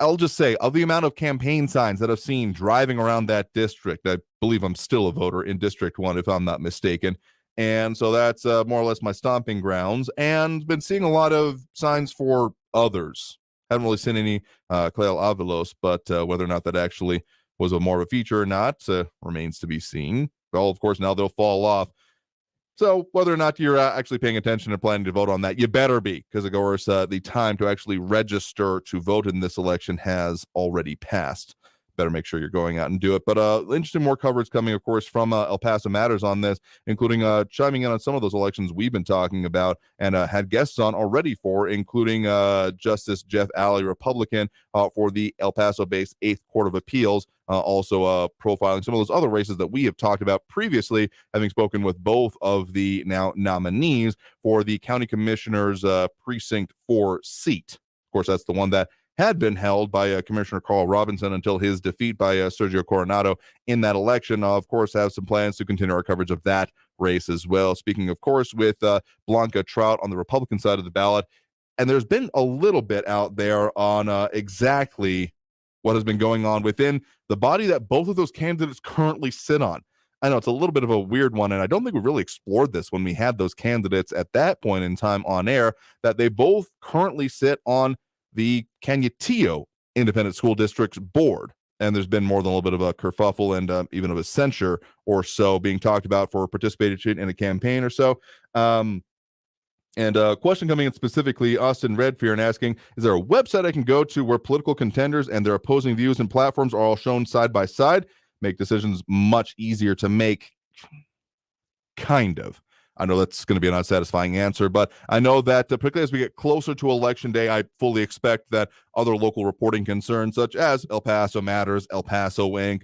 I'll just say, of the amount of campaign signs that I've seen driving around that district, I believe I'm still a voter in District 1, if I'm not mistaken. And so that's more or less my stomping grounds, and been seeing a lot of signs for others. Haven't really seen any Cleo Avalos, but whether or not that actually was a more of a feature or not remains to be seen. Well, of course, now they'll fall off. So whether or not you're actually paying attention and planning to vote on that, you better be, because of course the time to actually register to vote in this election has already passed. Better make sure you're going out and do it. But interesting more coverage coming, of course, from El Paso Matters on this, including chiming in on some of those elections we've been talking about and had guests on already for, including Justice Jeff Alley, Republican, for the El Paso-based 8th Court of Appeals, also profiling some of those other races that we have talked about previously, having spoken with both of the now nominees for the County Commissioner's Precinct 4 seat. Of course, that's the one that had been held by Commissioner Carl Robinson until his defeat by Sergio Coronado in that election. Of course, have some plans to continue our coverage of that race as well. Speaking, of course, with Blanca Trout on the Republican side of the ballot. And there's been a little bit out there on exactly what has been going on within the body that both of those candidates currently sit on. I know it's a little bit of a weird one, and I don't think we really explored this when we had those candidates at that point in time on air, that they both currently sit on the Canutillo Independent School District's board. and there's been more than a little bit of a kerfuffle and even of a censure or so being talked about for participating in a campaign or so. And a question coming in specifically, Austin Redfear, and asking, is there a website I can go to where political contenders and their opposing views and platforms are all shown side by side? Make decisions much easier to make. Kind of. I know that's going to be an unsatisfying answer, but I know that particularly as we get closer to Election Day, I fully expect that other local reporting concerns such as El Paso Matters, El Paso Inc.,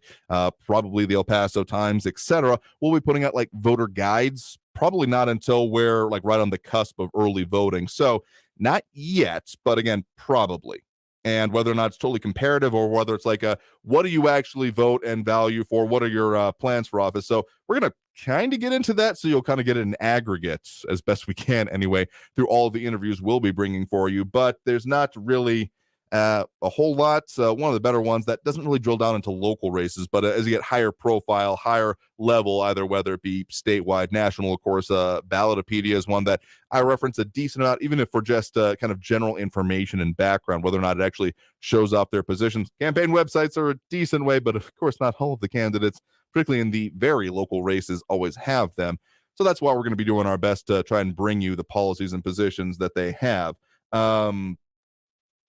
probably the El Paso Times, etc., will be putting out like voter guides, probably not until we're like right on the cusp of early voting. So not yet, but again, probably. And whether or not it's totally comparative or whether it's like what do you actually vote and value for? What are your plans for office? So we're going to kind of get into that. So you'll kind of get an aggregate as best we can anyway through all of the interviews we'll be bringing for you. But there's not really a whole lot. One of the better ones that doesn't really drill down into local races, but as you get higher profile, higher level, either whether it be statewide, national, of course, Ballotopedia is one that I reference a decent amount, even if for just kind of general information and background, whether or not it actually shows off their positions. Campaign websites are a decent way, but of course, not all of the candidates, particularly in the very local races, always have them. So that's why we're going to be doing our best to try and bring you the policies and positions that they have.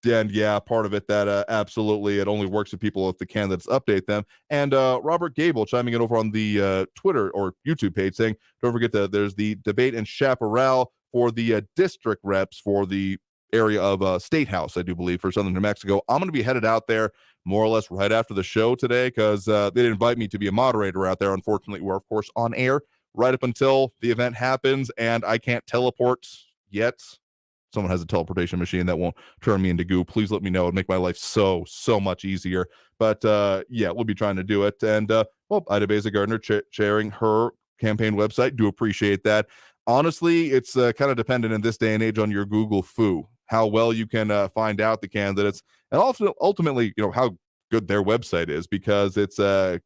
And yeah, part of it that absolutely it only works with people if the candidates update them. And Robert Gable chiming in over on the Twitter or YouTube page saying, don't forget that there's the debate in Chaparral for the district reps for the area of State House, I do believe, for Southern New Mexico. I'm going to be headed out there more or less right after the show today because they didn't invite me to be a moderator out there. Unfortunately, we're, of course, on air right up until the event happens, and I can't teleport yet. Someone has a teleportation machine that won't turn me into goo. Please let me know. It'd make my life so much easier. But yeah, we'll be trying to do it. And well, Ida Beza Gardner sharing her campaign website. Do appreciate that. Honestly, it's kind of dependent in this day and age on your Google foo, how well you can find out the candidates, and also ultimately, you know, how good their website is, because it's a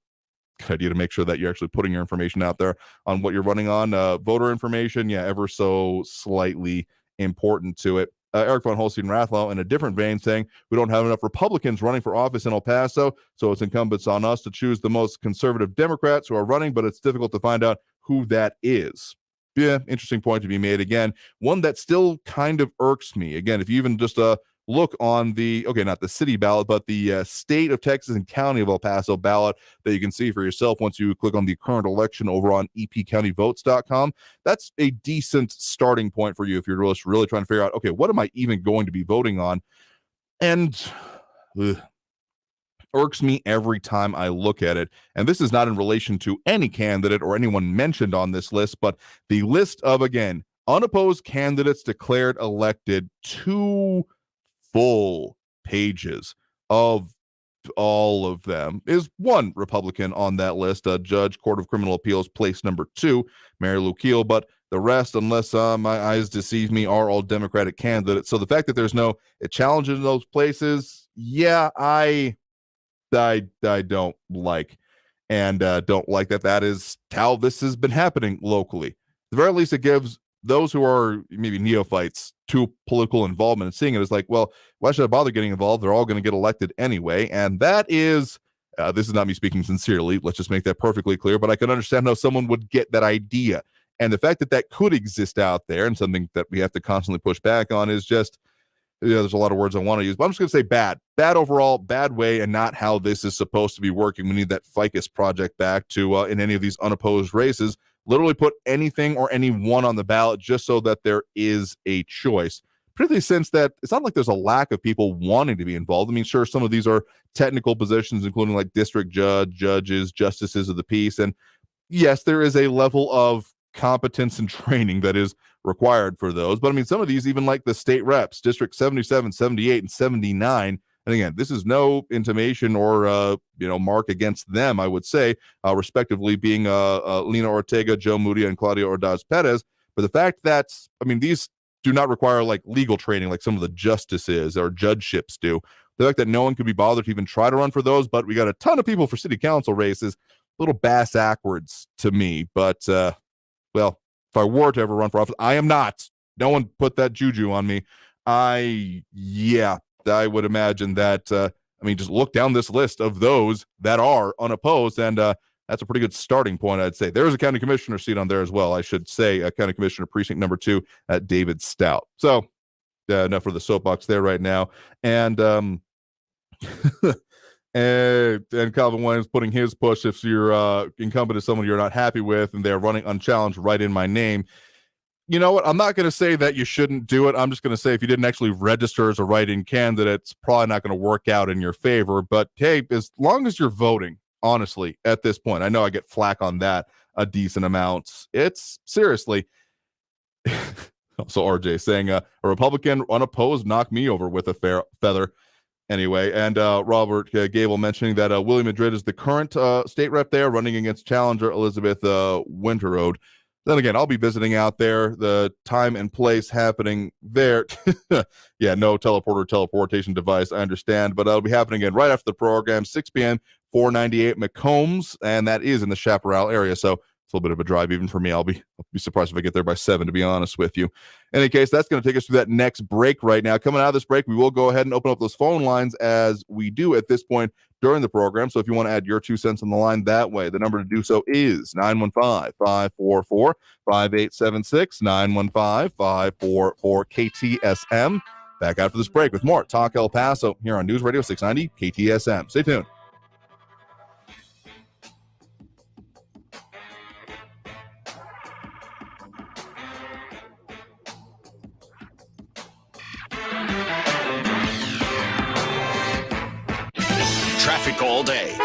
good idea to make sure that you're actually putting your information out there on what you're running on. Voter information, yeah, ever so slightly important to it. Eric von Holstein Rathlow in a different vein saying, we don't have enough Republicans running for office in El Paso, so it's incumbent on us to choose the most conservative Democrats who are running, but it's difficult to find out who that is. Yeah, interesting point to be made. Again, one that still kind of irks me. Again, if you even just look on the, okay, not the city ballot, but the state of Texas and county of El Paso ballot that you can see for yourself once you click on the current election over on epcountyvotes.com. That's a decent starting point for you if you're really trying to figure out, okay, what am I even going to be voting on? And irks me every time I look at it. And this is not in relation to any candidate or anyone mentioned on this list, but the list of, again, unopposed candidates declared elected, 2 full pages of all of them is one Republican on that list, Judge, Court of Criminal Appeals, place number 2, Mary Lou Keele, but the rest, unless my eyes deceive me, are all Democratic candidates. So the fact that there's no challenge in those places, yeah, I don't like, and don't like that is how this has been happening locally. At the very least, it gives those who are maybe neophytes to political involvement and seeing it as like, well, why should I bother getting involved? They're all going to get elected anyway. And that is, this is not me speaking sincerely. Let's just make that perfectly clear. But I can understand how someone would get that idea. And the fact that that could exist out there and something that we have to constantly push back on is just, there's a lot of words I want to use, but I'm just going to say bad overall, bad way, and not how this is supposed to be working. We need that ficus project back to, in any of these unopposed races, literally put anything or anyone on the ballot just so that there is a choice. Particularly since that it's not like there's a lack of people wanting to be involved. I mean, sure, some of these are technical positions, including like district judges, justices of the peace. And yes, there is a level of competence and training that is required for those. But I mean, some of these, even like the state reps, District 77, 78, and 79. And again, this is no intimation or, mark against them, I would say, respectively being Lena Ortega, Joe Mudia, and Claudia Ordaz Perez. But the fact that, I mean, these do not require like legal training like some of the justices or judgeships do. The fact that no one could be bothered to even try to run for those, but we got a ton of people for city council races, a little bass-ackwards to me. But, well, if I were to ever run for office, I am not. No one put that juju on me. I would imagine that I mean, just look down this list of those that are unopposed, and that's a pretty good starting point, I'd say. There's a county commissioner seat on there as well. I should say a county commissioner precinct number 2 at David Stout. So enough for the soapbox there right now. And and Calvin Williams putting his push if your incumbent is someone you're not happy with and they're running unchallenged, write in my name. You know what? I'm not going to say that you shouldn't do it. I'm just going to say if you didn't actually register as a write-in candidate, it's probably not going to work out in your favor. But hey, as long as you're voting, honestly, at this point, I know I get flack on that a decent amount. It's seriously. Also, RJ saying a Republican unopposed knocked me over with a feather. Anyway, and Robert Gable mentioning that Willie Madrid is the current state rep there, running against challenger Elizabeth Winterode. Then again, I'll be visiting out there. The time and place happening there. Yeah, no teleportation device, I understand. But that'll be happening again right after the program, 6 p.m., 498 McCombs, and that is in the Chaparral area. So it's a little bit of a drive even for me. I'll be surprised if I get there by 7, to be honest with you. In any case, that's going to take us to that next break right now. Coming out of this break, we will go ahead and open up those phone lines as we do at this point during the program. So if you want to add your 2 cents on the line that way, the number to do so is 915-544-5876, 915-544-KTSM. Back after this break with more Talk El Paso here on News Radio 690 KTSM. Stay tuned. Traffic all day.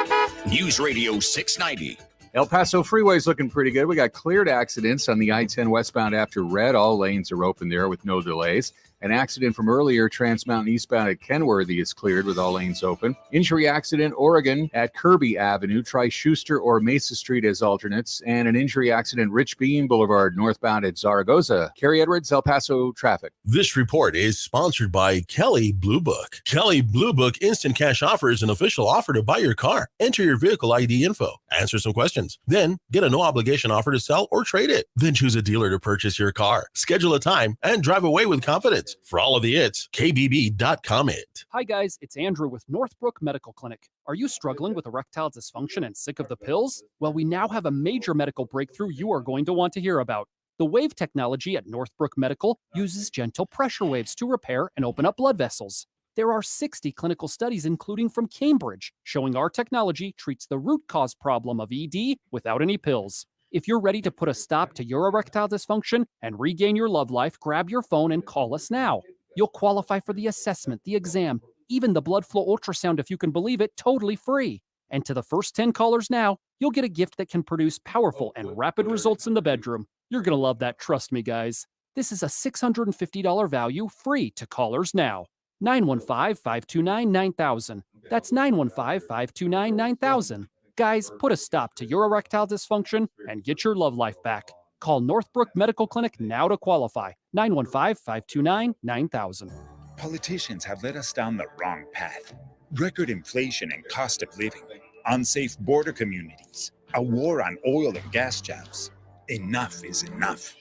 News Radio 690. El Paso Freeway is looking pretty good. We got cleared accidents on the I-10 westbound after Red. All lanes are open there with no delays. An accident from earlier, Trans Mountain eastbound at Kenworthy is cleared with all lanes open. Injury accident, Oregon at Kirby Avenue. Try Schuster or Mesa Street as alternates. And an injury accident, Rich Bean Boulevard northbound at Zaragoza. Kerry Edwards, El Paso traffic. This report is sponsored by Kelly Blue Book. Kelly Blue Book Instant Cash Offer is an official offer to buy your car. Enter your vehicle ID info, answer some questions, then get a no-obligation offer to sell or trade it. Then choose a dealer to purchase your car. Schedule a time and drive away with confidence. For all of the its, kbb.com it. Hi guys, it's Andrew with Northbrook Medical Clinic. Are you struggling with erectile dysfunction and sick of the pills? Well, we now have a major medical breakthrough you are going to want to hear about. The wave technology at Northbrook Medical uses gentle pressure waves to repair and open up blood vessels. There are 60 clinical studies, including from Cambridge, showing our technology treats the root cause problem of ED without any pills. If you're ready to put a stop to your erectile dysfunction and regain your love life, grab your phone and call us now. You'll qualify for the assessment, the exam, even the blood flow ultrasound, if you can believe it, totally free. And to the first 10 callers now, you'll get a gift that can produce powerful and rapid results in the bedroom. You're going to love that, trust me, guys. This is a $650 value free to callers now. 915-529-9000. That's 915-529-9000. Guys, put a stop to your erectile dysfunction and get your love life back. Call Northbrook Medical Clinic now to qualify. 915-529-9000. Politicians have led us down the wrong path. Record inflation and cost of living, unsafe border communities, a war on oil and gas jobs. Enough is enough.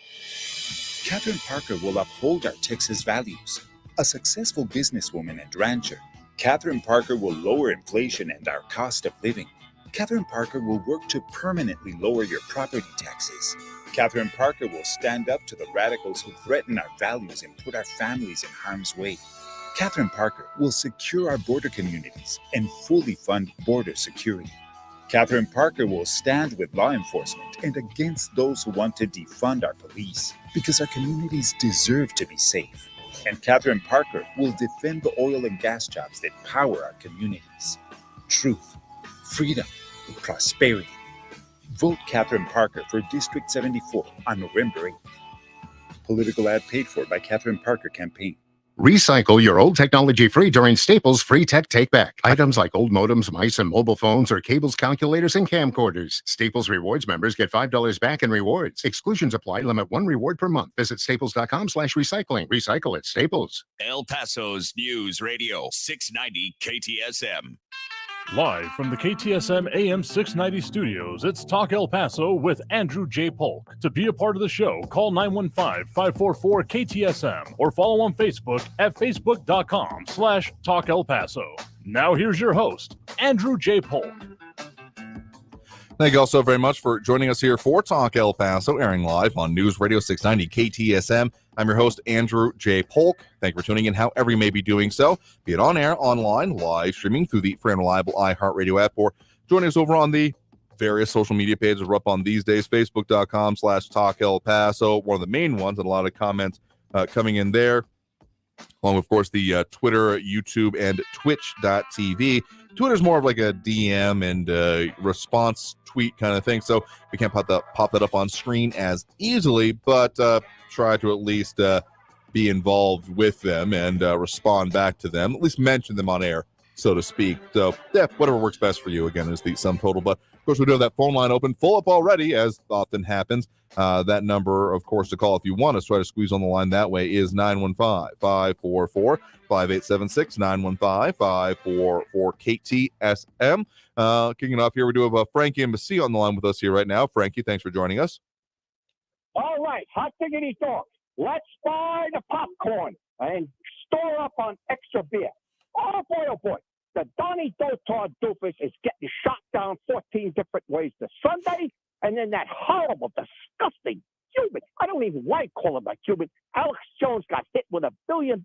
Catherine Parker will uphold our Texas values. A successful businesswoman and rancher, Catherine Parker will lower inflation and our cost of living. Catherine Parker will work to permanently lower your property taxes. Catherine Parker will stand up to the radicals who threaten our values and put our families in harm's way. Catherine Parker will secure our border communities and fully fund border security. Catherine Parker will stand with law enforcement and against those who want to defund our police, because our communities deserve to be safe. And Catherine Parker will defend the oil and gas jobs that power our communities. Truth, freedom, prosperity. Vote Catherine Parker for District 74 on November 8th. Political ad paid for by Catherine Parker Campaign. Recycle your old technology free during Staples Free Tech Take Back. Items like old modems, mice, and mobile phones, or cables, calculators, and camcorders. Staples Rewards members get $5 back in rewards. Exclusions apply. Limit 1 reward per month. Visit staples.com/recycling. Recycle at Staples. El Paso's News Radio 690 KTSM. Live from the KTSM AM 690 studios, it's Talk El Paso with Andrew J. Polk. To be a part of the show, call 915-544-KTSM or follow on Facebook at facebook.com/Talk El Paso. Now here's your host, Andrew J. Polk. Thank you all so very much for joining us here for Talk El Paso, airing live on News Radio 690 KTSM. I'm your host, Andrew J. Polk. Thank you for tuning in however you may be doing so, be it on air, online, live streaming through the free and reliable iHeartRadio app, or joining us over on the various social media pages we're up on these days, facebook.com/Talk El Paso, one of the main ones, and a lot of comments coming in there, along with, of course, the Twitter, YouTube, and Twitch.tv. Twitter's more of like a DM and response tweet kind of thing, so we can't pop that up on screen as easily, but try to at least be involved with them and respond back to them, at least mention them on air, so to speak. So, yeah, whatever works best for you, again, is the sum total. But, of course, we do have that phone line open, full up already, as often happens. That number, of course, to call if you want us, try to squeeze on the line that way, is 915-544-5876, 915-544-KTSM. Kicking off here, we do have Frankie and Messi on the line with us here right now. Frankie, thanks for joining us. All right, hot diggity dog. Let's buy the popcorn and store up on extra beer. Oh boy, the Donnie Dotard doofus is getting shot down 14 different ways this Sunday, and then that horrible, disgusting Cuban, I don't even like calling him a Cuban, Alex Jones got hit with $1 billion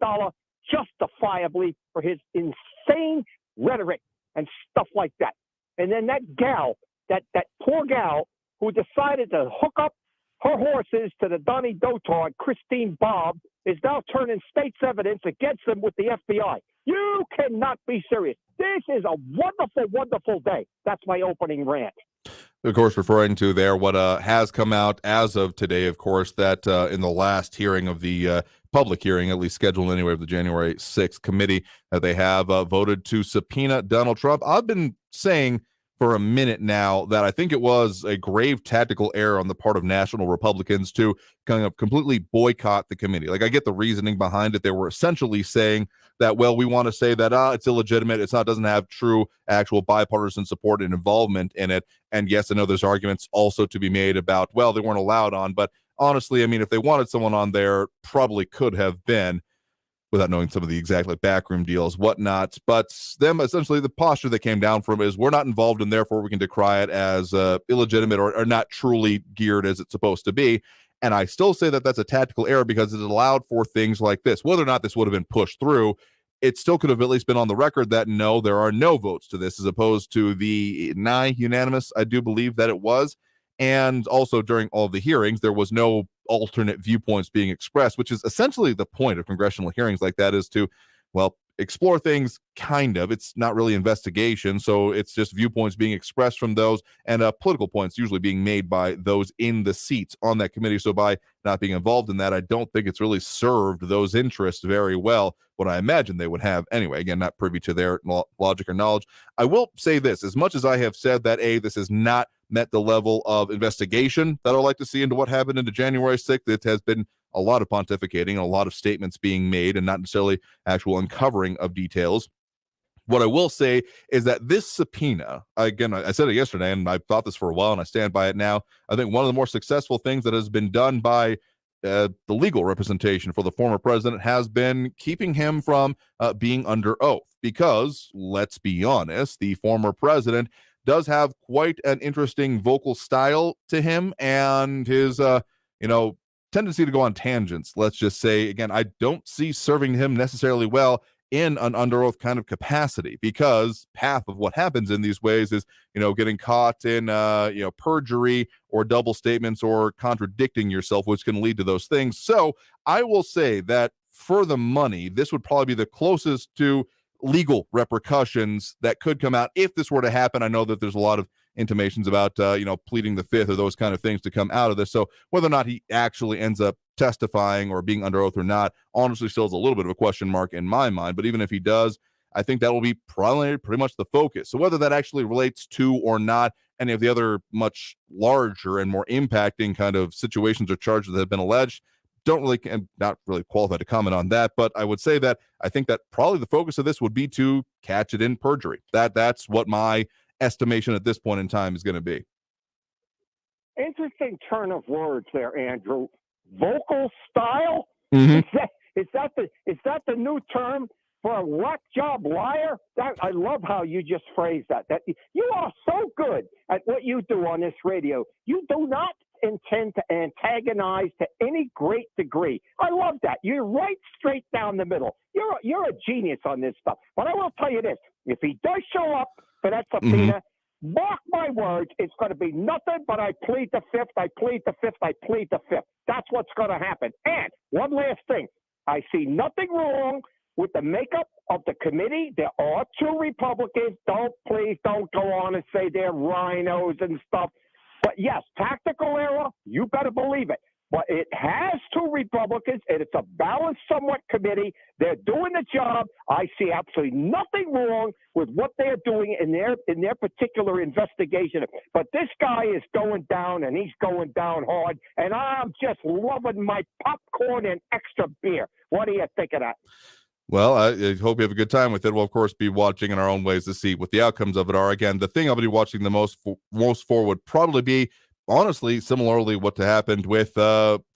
justifiably for his insane rhetoric and stuff like that. And then that gal, that poor gal who decided to hook up her horses to the Donnie Dotard, Christine Bobb, is now turning state's evidence against them with the FBI. You cannot be serious. This is a wonderful, wonderful day. That's my opening rant. Of course, referring to there what has come out as of today, of course, that in the last hearing of the public hearing, at least scheduled anyway, of the January 6th committee, that they have voted to subpoena Donald Trump. I've been saying for a minute now that I think it was a grave tactical error on the part of national Republicans to kind of completely boycott the committee. Like, I get the reasoning behind it. They were essentially saying that, well, we want to say that it's illegitimate. It's not, doesn't have true, actual bipartisan support and involvement in it. And yes, I know there's arguments also to be made about, well, they weren't allowed on. But honestly, I mean, if they wanted someone on there, probably could have been, without knowing some of the exact like backroom deals, whatnot. But them, essentially, the posture that came down from is we're not involved, and therefore we can decry it as illegitimate or not truly geared as it's supposed to be. And I still say that that's a tactical error because it allowed for things like this. Whether or not this would have been pushed through, it still could have at least been on the record that no, there are no votes to this, as opposed to the nigh unanimous, I do believe that it was. And also during all of the hearings, there was no alternate viewpoints being expressed, which is essentially the point of congressional hearings like that, is to, well, explore things, kind of. It's not really investigation, so it's just viewpoints being expressed from those, and political points usually being made by those in the seats on that committee. So by not being involved in that, I don't think it's really served those interests very well, what I imagine they would have anyway. Again, not privy to their logic or knowledge. I will say this, as much as I have said that, this has not met the level of investigation that I'd like to see into what happened into January 6th. It has been a lot of pontificating and a lot of statements being made and not necessarily actual uncovering of details. What I will say is that this subpoena, again, I said it yesterday and I thought this for a while and I stand by it now. I think one of the more successful things that has been done by the legal representation for the former president has been keeping him from being under oath, because let's be honest, the former president does have quite an interesting vocal style to him, and his tendency to go on tangents, let's just say. Again, I don't see serving him necessarily well in an under oath kind of capacity, because half of what happens in these ways is, getting caught in, perjury or double statements or contradicting yourself, which can lead to those things. So I will say that for the money, this would probably be the closest to legal repercussions that could come out if this were to happen. I know that there's a lot of intimations about, pleading the fifth or those kind of things to come out of this. So whether or not he actually ends up testifying or being under oath or not, honestly, still is a little bit of a question mark in my mind. But even if he does, I think that will be probably pretty much the focus. So whether that actually relates to or not any of the other much larger and more impacting kind of situations or charges that have been alleged, not really qualified to comment on that. But I would say that I think that probably the focus of this would be to catch it in perjury. That's what my estimation at this point in time is going to be. Interesting turn of words there, Andrew. Vocal style? Mm-hmm. Is that the new term for a whack job liar? I love how you just phrased that. That you are so good at what you do on this radio. You do not intend to antagonize to any great degree. I love that. You're right straight down the middle. You're a genius on this stuff. But I will tell you this: if he does show up for that subpoena, mark my words, it's going to be nothing but I plead the fifth, I plead the fifth, I plead the fifth. That's what's going to happen. And one last thing, I see nothing wrong with the makeup of the committee. There are 2 Republicans. Please don't go on and say they're rhinos and stuff. But yes, tactical error, you better believe it. But it has 2 Republicans, and it's a balanced somewhat committee. They're doing the job. I see absolutely nothing wrong with what they're doing in their particular investigation. But this guy is going down, and he's going down hard, and I'm just loving my popcorn and extra beer. What do you think of that? Well, I hope you have a good time with it. We'll, of course, be watching in our own ways to see what the outcomes of it are. Again, the thing I'll be watching the most for would probably be, honestly, similarly what happened with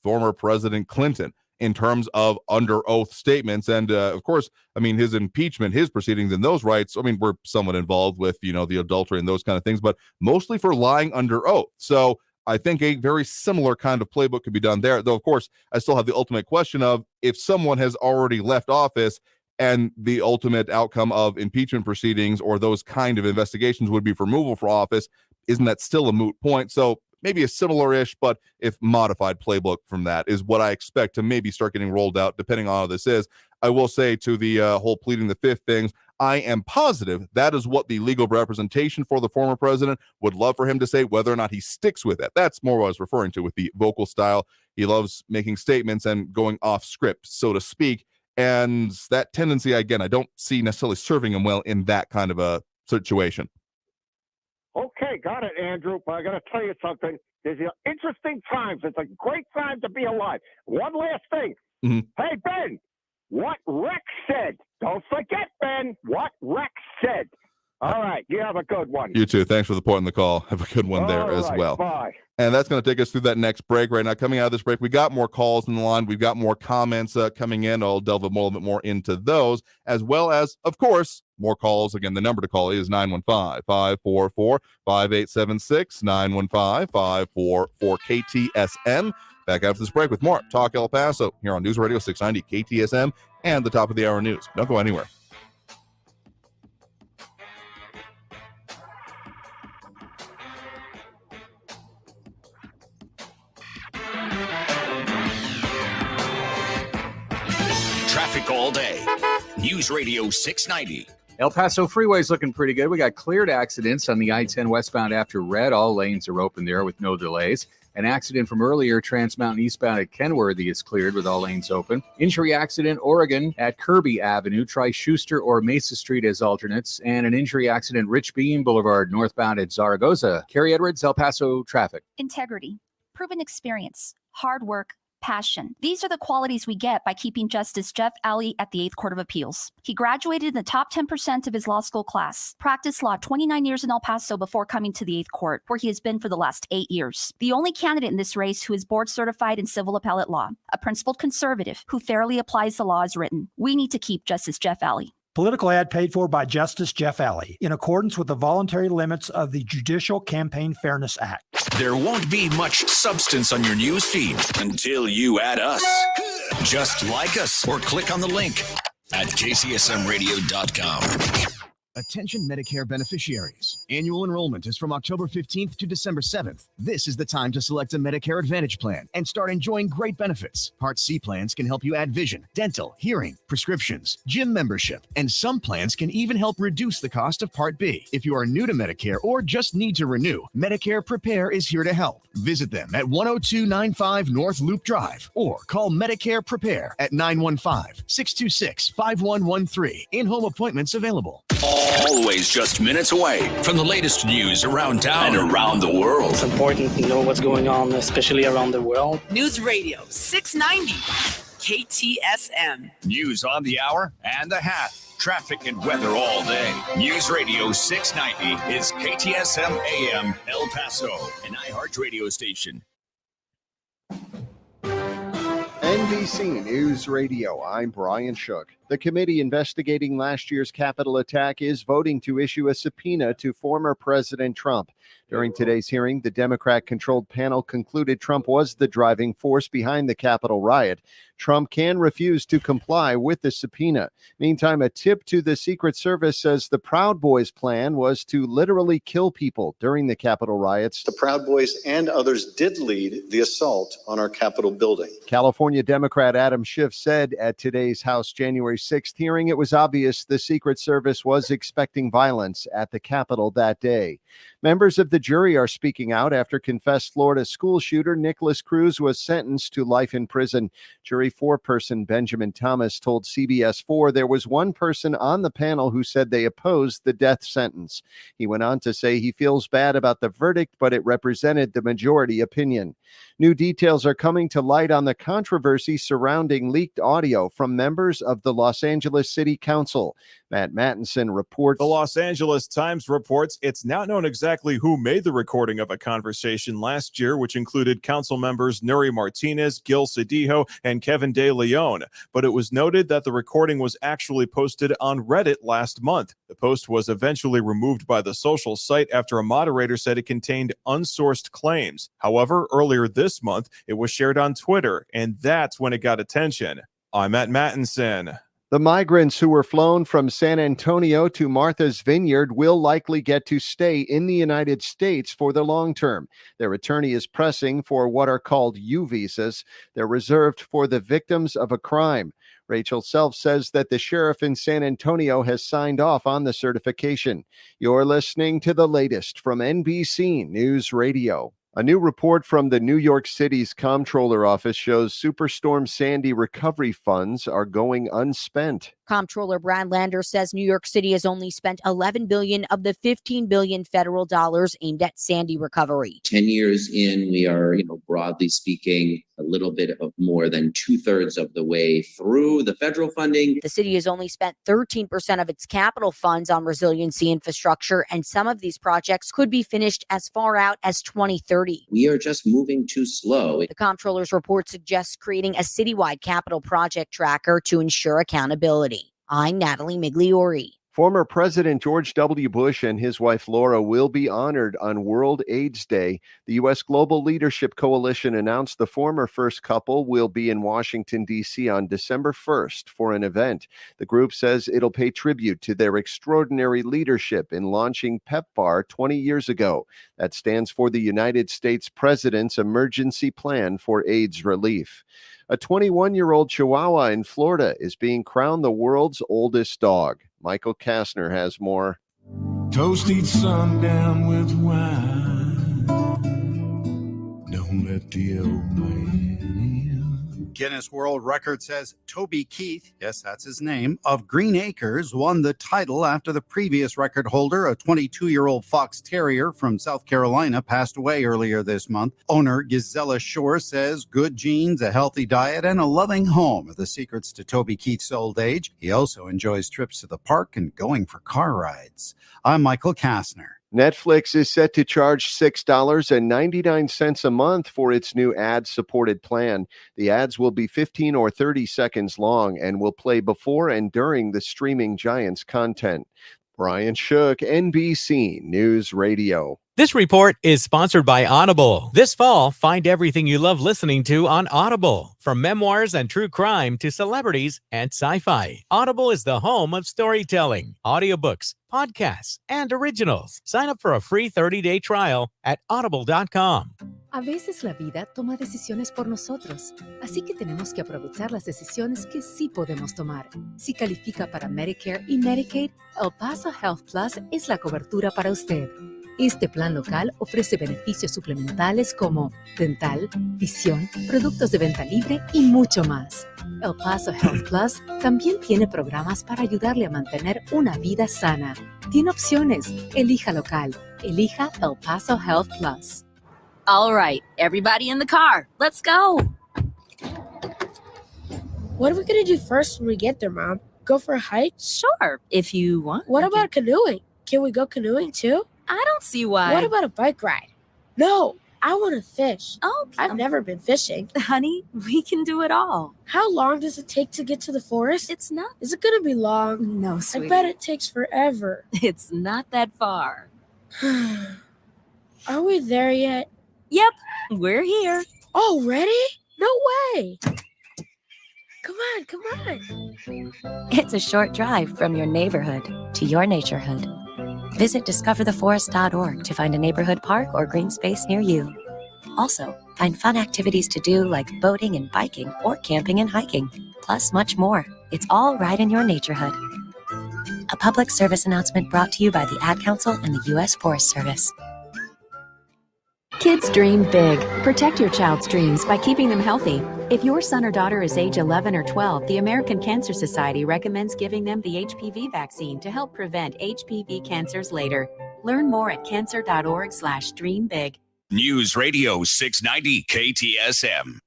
former President Clinton in terms of under oath statements. And of course, I mean, his impeachment, his proceedings and those rights, I mean, we're somewhat involved with, the adultery and those kind of things, but mostly for lying under oath. So I think a very similar kind of playbook could be done there. Though, of course, I still have the ultimate question of if someone has already left office and the ultimate outcome of impeachment proceedings or those kind of investigations would be for removal from office, isn't that still a moot point? So maybe a similar-ish, but if modified playbook from that is what I expect to maybe start getting rolled out, depending on how this is. I will say to the whole pleading the fifth things, I am positive that is what the legal representation for the former president would love for him to say, whether or not he sticks with it. That's more what I was referring to with the vocal style. He loves making statements and going off script, so to speak. And that tendency, again, I don't see necessarily serving him well in that kind of a situation. Okay, got it, Andrew. But I got to tell you something. There's interesting times. It's a great time to be alive. One last thing. Hey, Ben, what Rex said. Don't forget, Ben, what Rex said. All right, you have a good one. You too. Thanks for the point in the call. Have a good one there as well. Bye. And that's going to take us through that next break right now. Coming out of this break, we got more calls in the line. We've got more comments coming in. I'll delve a little bit more into those, as well as, of course, more calls. Again, the number to call is 915-544-5876, 915-544-KTSM. Back after this break with more Talk El Paso here on News Radio 690 KTSM and the top of the hour news. Don't go anywhere. Traffic all day. News Radio 690. El Paso freeway's looking pretty good. We got cleared accidents on the I-10 westbound after Red. All lanes are open there with no delays. An accident from earlier, Trans Mountain eastbound at Kenworthy is cleared with all lanes open. Injury accident, Oregon at Kirby Avenue. Try Schuster or Mesa Street as alternates. And an injury accident, Rich Beam Boulevard northbound at Zaragoza. Carrie Edwards, El Paso traffic. Integrity, proven experience, hard work, passion. These are the qualities we get by keeping Justice Jeff Alley at the 8th Court of Appeals. He graduated in the top 10% of his law school class, practiced law 29 years in El Paso before coming to the 8th Court, where he has been for the last 8 years. The only candidate in this race who is board certified in civil appellate law, a principled conservative who fairly applies the law as written. We need to keep Justice Jeff Alley. Political ad paid for by Justice Jeff Alley, in accordance with the voluntary limits of the Judicial Campaign Fairness Act. There won't be much substance on your news feed until you add us. Just like us or click on the link at kcsmradio.com. Attention Medicare beneficiaries. Annual enrollment is from October 15th to December 7th. This is the time to select a Medicare Advantage plan and start enjoying great benefits. Part C plans can help you add vision, dental, hearing, prescriptions, gym membership, and some plans can even help reduce the cost of Part B. If you are new to Medicare or just need to renew, Medicare Prepare is here to help. Visit them at 10295 North Loop Drive or call Medicare Prepare at 915-626-5113. In-home appointments available. Always just minutes away from the latest news around town and around the world. It's important to know what's going on, especially around the world. News Radio 690 KTSM. News on the hour and the hat. Traffic and weather all day. News Radio 690 is KTSM AM El Paso, an iHeart radio station. NBC News Radio, I'm Brian Shook. The committee investigating last year's Capitol attack is voting to issue a subpoena to former President Trump. During today's hearing, the Democrat-controlled panel concluded Trump was the driving force behind the Capitol riot. Trump can refuse to comply with the subpoena. Meantime, a tip to the Secret Service says the Proud Boys' plan was to literally kill people during the Capitol riots. The Proud Boys and others did lead the assault on our Capitol building. California Democrat Adam Schiff said at today's House January 6th hearing it was obvious the Secret Service was expecting violence at the Capitol that day. Members of the jury are speaking out after confessed Florida school shooter Nicholas Cruz was sentenced to life in prison. Jury foreperson Benjamin Thomas told CBS 4 there was one person on the panel who said they opposed the death sentence. He went on to say he feels bad about the verdict, but it represented the majority opinion. New details are coming to light on the controversy surrounding leaked audio from members of the Los Angeles City Council. Matt Mattinson reports. The Los Angeles Times reports it's not known exactly who made the recording of a conversation last year, which included council members Nuri Martinez, Gil Cedillo, and Kevin De Leon. But it was noted that the recording was actually posted on Reddit last month. The post was eventually removed by the social site after a moderator said it contained unsourced claims. However, earlier this month, it was shared on Twitter, and that's when it got attention. I'm Matt Mattinson. The migrants who were flown from San Antonio to Martha's Vineyard will likely get to stay in the United States for the long term. Their attorney is pressing for what are called U visas. They're reserved for the victims of a crime. Rachel Self says that the sheriff in San Antonio has signed off on the certification. You're listening to the latest from NBC News Radio. A new report from the New York City's Comptroller Office shows Superstorm Sandy recovery funds are going unspent. Comptroller Brad Lander says New York City has only spent $11 billion of the $15 billion federal dollars aimed at Sandy recovery. 10 years in, we are, broadly speaking, a little bit of more than 2/3 of the way through the federal funding. The city has only spent 13% of its capital funds on resiliency infrastructure, and some of these projects could be finished as far out as 2030. We are just moving too slow. The comptroller's report suggests creating a citywide capital project tracker to ensure accountability. I'm Natalie Migliori. Former President George W. Bush and his wife Laura will be honored on World AIDS Day. The U.S. Global Leadership Coalition announced the former first couple will be in Washington, D.C. on December 1st for an event. The group says it'll pay tribute to their extraordinary leadership in launching PEPFAR 20 years ago. That stands for the United States President's Emergency Plan for AIDS Relief. A 21-year-old Chihuahua in Florida is being crowned the world's oldest dog. Michael Kastner has more. Toast each sundown with wine. Don't let the old man in. Guinness World Record says Toby Keith, yes, that's his name, of Green Acres won the title after the previous record holder, a 22-year-old fox terrier from South Carolina, passed away earlier this month. Owner Gisela Shore says good genes, a healthy diet, and a loving home are the secrets to Toby Keith's old age. He also enjoys trips to the park and going for car rides. I'm Michael Kastner. Netflix is set to charge $6.99 a month for its new ad-supported plan. The ads will be 15 or 30 seconds long and will play before and during the streaming giant's content. Brian Shook, NBC News Radio. This report is sponsored by Audible. This fall, find everything you love listening to on Audible. From memoirs and true crime to celebrities and sci-fi. Audible is the home of storytelling, audiobooks, podcasts, and originals. Sign up for a free 30-day trial at audible.com. A veces la vida toma decisiones por nosotros, así que tenemos que aprovechar las decisiones que sí podemos tomar. Si califica para Medicare y Medicaid, El Paso Health Plus es la cobertura para usted. Este plan local ofrece beneficios suplementales como dental, visión, productos de venta libre y mucho más. El Paso Health Plus también tiene programas para ayudarle a mantener una vida sana. Tiene opciones. Elija local. Elija El Paso Health Plus. All right, everybody in the car. Let's go. What are we going to do first when we get there, Mom? Go for a hike? Sure, if you want. What about canoeing? Can we go canoeing too? I don't see why. What about a bike ride? No, I want to fish. Oh, I've never been fishing. honey, we can do it all. How long does it take to get to the forest? It's not. Is it going to be long? No, sweetie. I bet it takes forever. It's not that far. Are we there yet? Yep, we're here. Already? No way. Come on, come on. It's a short drive from your neighborhood to your naturehood. Visit discovertheforest.org to find a neighborhood park or green space near you. Also, find fun activities to do like boating and biking or camping and hiking, plus much more. It's all right in your naturehood. A public service announcement brought to you by the Ad Council and the U.S. Forest Service. Kids dream big. Protect your child's dreams by keeping them healthy. If your son or daughter is age 11 or 12, the American Cancer Society recommends giving them the HPV vaccine to help prevent HPV cancers later. Learn more at cancer.org/dreambig. News Radio 690 KTSM.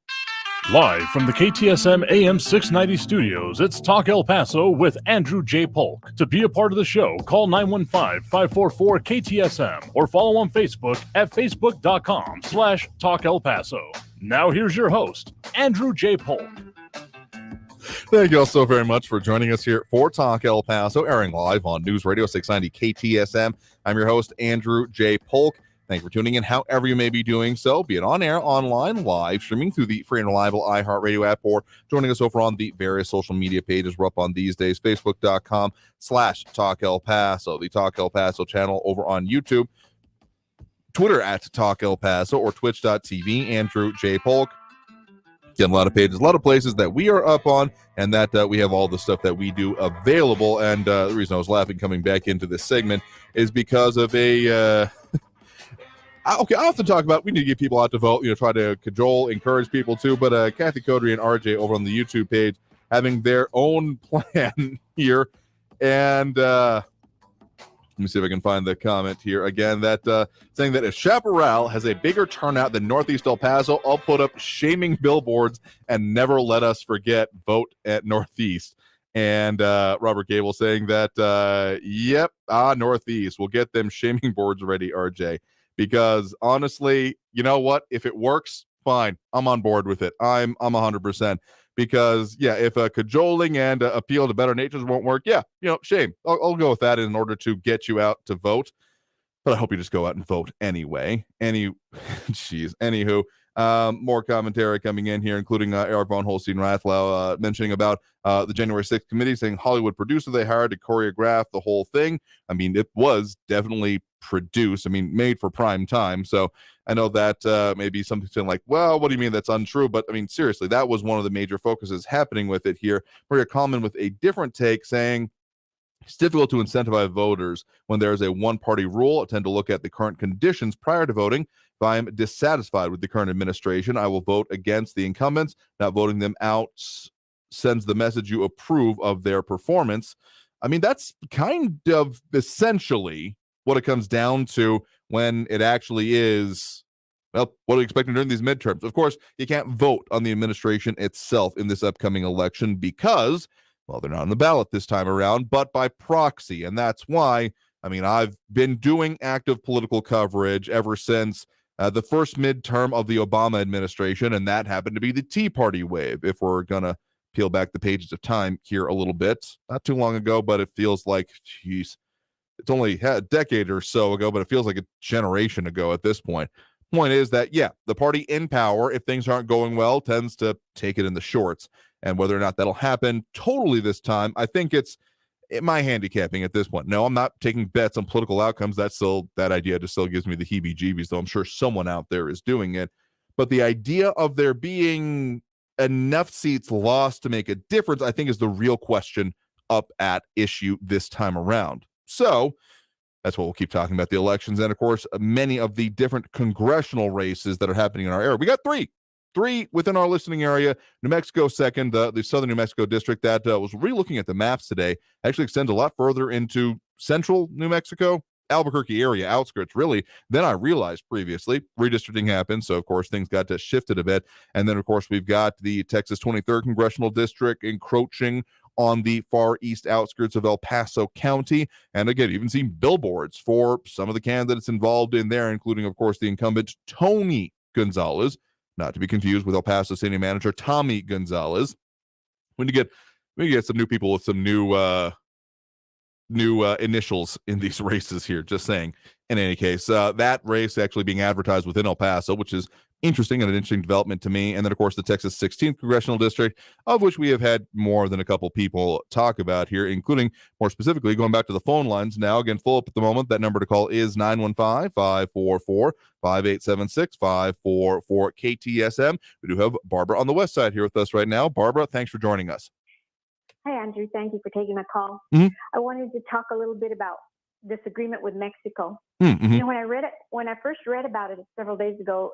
Live from the KTSM AM 690 studios, it's Talk El Paso with Andrew J. Polk. To be a part of the show, call 915-544-KTSM or follow on Facebook at facebook.com/Talk El Paso. Now here's your host, Andrew J. Polk. Thank you all so very much for joining us here for Talk El Paso, airing live on News Radio 690 KTSM. I'm your host, Andrew J. Polk. Thank you for tuning in, however you may be doing so, be it on air, online, live, streaming through the free and reliable iHeartRadio app, or joining us over on the various social media pages we're up on these days, facebook.com/Talk El Paso, the Talk El Paso channel over on YouTube, Twitter at Talk El Paso, or twitch.tv, Andrew J. Polk. Again, a lot of pages, a lot of places that we are up on, and that we have all the stuff that we do available. And the reason I was laughing coming back into this segment is because of a... Okay, I often talk about we need to get people out to vote, try to cajole, encourage people to, but Kathy Codry and RJ over on the YouTube page having their own plan here. And let me see if I can find the comment here again, that saying that if Chaparral has a bigger turnout than Northeast El Paso, I'll put up shaming billboards and never let us forget, vote at Northeast. And Robert Gable saying that, yep, Northeast, we'll get them shaming boards ready, RJ. Because honestly, you know what? If it works, fine. I'm on board with it. I'm 100%. Because, yeah, if cajoling and appeal to better natures won't work, yeah, shame. I'll go with that in order to get you out to vote. But I hope you just go out and vote anyway. Anywho, more commentary coming in here, including Eric Von Holstein-Rathlau mentioning about the January 6th committee, saying Hollywood producer they hired to choreograph the whole thing. I mean, it was definitely produced, made for prime time. So I know that may be something like, well, what do you mean that's untrue? But seriously, that was one of the major focuses happening with it here. Maria Kalman with a different take, saying it's difficult to incentivize voters when there is a one-party rule. I tend to look at the current conditions prior to voting. If I'm dissatisfied with the current administration, I will vote against the incumbents. Not voting them out sends the message you approve of their performance. That's kind of essentially what it comes down to when it actually is, well, what are we expecting during these midterms? Of course, you can't vote on the administration itself in this upcoming election because, well, they're not on the ballot this time around, but by proxy. And that's why, I've been doing active political coverage ever since the first midterm of the Obama administration, and that happened to be the Tea Party wave, if we're going to peel back the pages of time here a little bit. Not too long ago, but it feels like, geez, it's only a decade or so ago, but it feels like a generation ago at this point. Point is that, yeah, the party in power, if things aren't going well, tends to take it in the shorts. And whether or not that'll happen totally this time, I think it's my handicapping at this point. No, I'm not taking bets on political outcomes. That idea just still gives me the heebie-jeebies, though I'm sure someone out there is doing it. But the idea of there being enough seats lost to make a difference, I think, is the real question up at issue this time around. So that's what we'll keep talking about, the elections. And, of course, many of the different congressional races that are happening in our area. We got three within our listening area. New Mexico second, the southern New Mexico district that was re-looking at the maps today actually extends a lot further into central New Mexico, Albuquerque area, outskirts, really, than I realized previously. Redistricting happened, so, of course, things got shifted a bit. And then, of course, we've got the Texas 23rd Congressional District encroaching on the far east outskirts of El Paso County. And again, even seen billboards for some of the candidates involved in there, including, of course, the incumbent Tony Gonzalez, not to be confused with El Paso City Manager Tommy Gonzalez. We need to get some new people with some new initials in these races here, just saying. In any case, that race actually being advertised within El Paso, which is interesting and an interesting development to me. And then, of course, the Texas 16th Congressional District, of which we have had more than a couple people talk about here, including, more specifically, going back to the phone lines now. Again, full up at the moment. That number to call is 915-544-5876, 544 KTSM. We do have Barbara on the west side here with us right now. Barbara, thanks for joining us. Hi, Andrew. Thank you for taking my call. Mhm. I wanted to talk a little bit about this agreement with Mexico. Mm-hmm. You know, when I first read about it several days ago,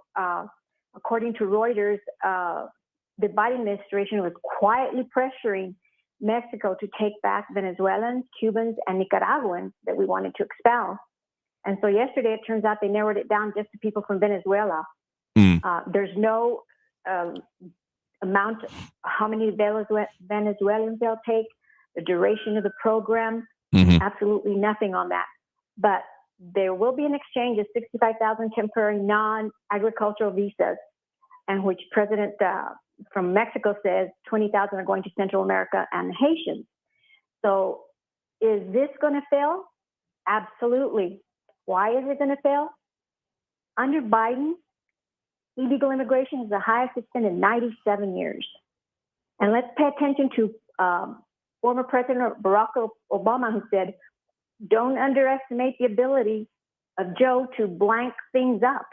according to Reuters, the Biden administration was quietly pressuring Mexico to take back Venezuelans, Cubans, and Nicaraguans that we wanted to expel. And so yesterday, it turns out they narrowed it down just to people from Venezuela. There's no amount, how many Venezuelans they'll take, the duration of the program, absolutely nothing on that. But there will be an exchange of 65,000 temporary non-agricultural visas, and which President from Mexico says 20,000 are going to Central America and Haitians. So is this going to fail? Absolutely. Why is it going to fail? Under Biden, illegal immigration is the highest it's been in 97 years. And let's pay attention to former President Barack Obama, who said, don't underestimate the ability of Joe to blank things up.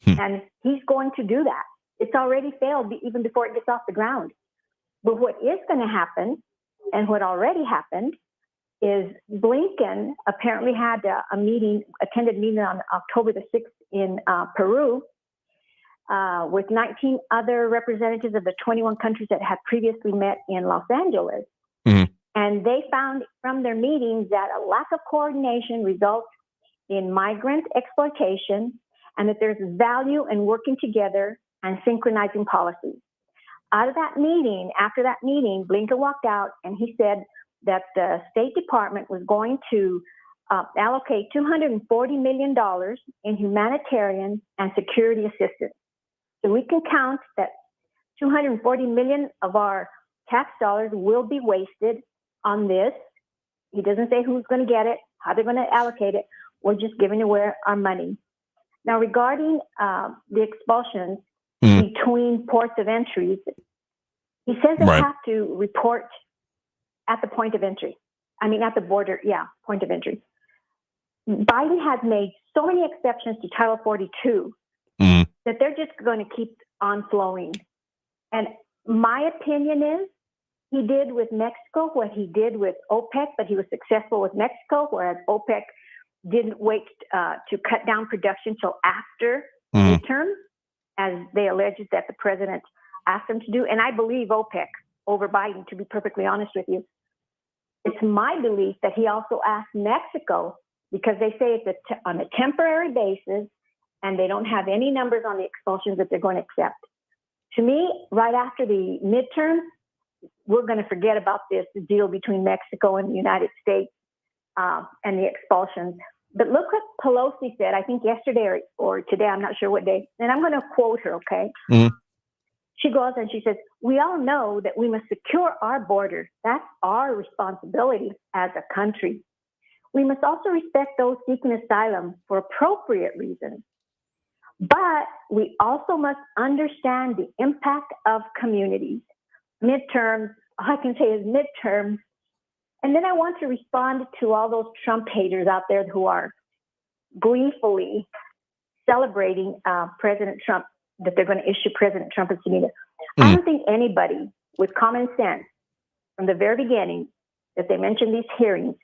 And he's going to do that. It's already failed even before it gets off the ground. But what is going to happen, and what already happened, is Blinken apparently had attended a meeting on October the 6th in Peru, with 19 other representatives of the 21 countries that had previously met in Los Angeles. And they found from their meetings that a lack of coordination results in migrant exploitation, and that there's value in working together and synchronizing policies. Out of that meeting, after that meeting, Blinken walked out and he said that the State Department was going to allocate $240 million in humanitarian and security assistance. So we can count that $240 million of our tax dollars will be wasted on this. He doesn't say who's going to get it, how they're going to allocate it. We're just giving away our money. Now, regarding the expulsions between ports of entry, he says they have to report at the point of entry. I mean, at the border, point of entry. Biden has made so many exceptions to Title 42 that they're just going to keep on flowing. And my opinion is he did with Mexico what he did with OPEC, but he was successful with Mexico, whereas OPEC didn't wait to cut down production till after midterm, as they alleged that the president asked them to do. And I believe OPEC over Biden, to be perfectly honest with you. It's my belief that he also asked Mexico, because they say it's on a temporary basis and they don't have any numbers on the expulsions that they're going to accept. To me, right after the midterm, we're going to forget about this deal between Mexico and the United States and the expulsions. But look what Pelosi said, I think yesterday or today, I'm not sure what day, and I'm going to quote her, okay? She goes and she says, we all know that we must secure our borders. That's our responsibility as a country. We must also respect those seeking asylum for appropriate reasons. But we also must understand the impact of communities. Midterms, all I can say is midterms. And then I want to respond to all those Trump haters out there who are gleefully celebrating President Trump, that they're going to issue President Trump a subpoena. I don't think anybody with common sense from the very beginning that they mentioned these hearings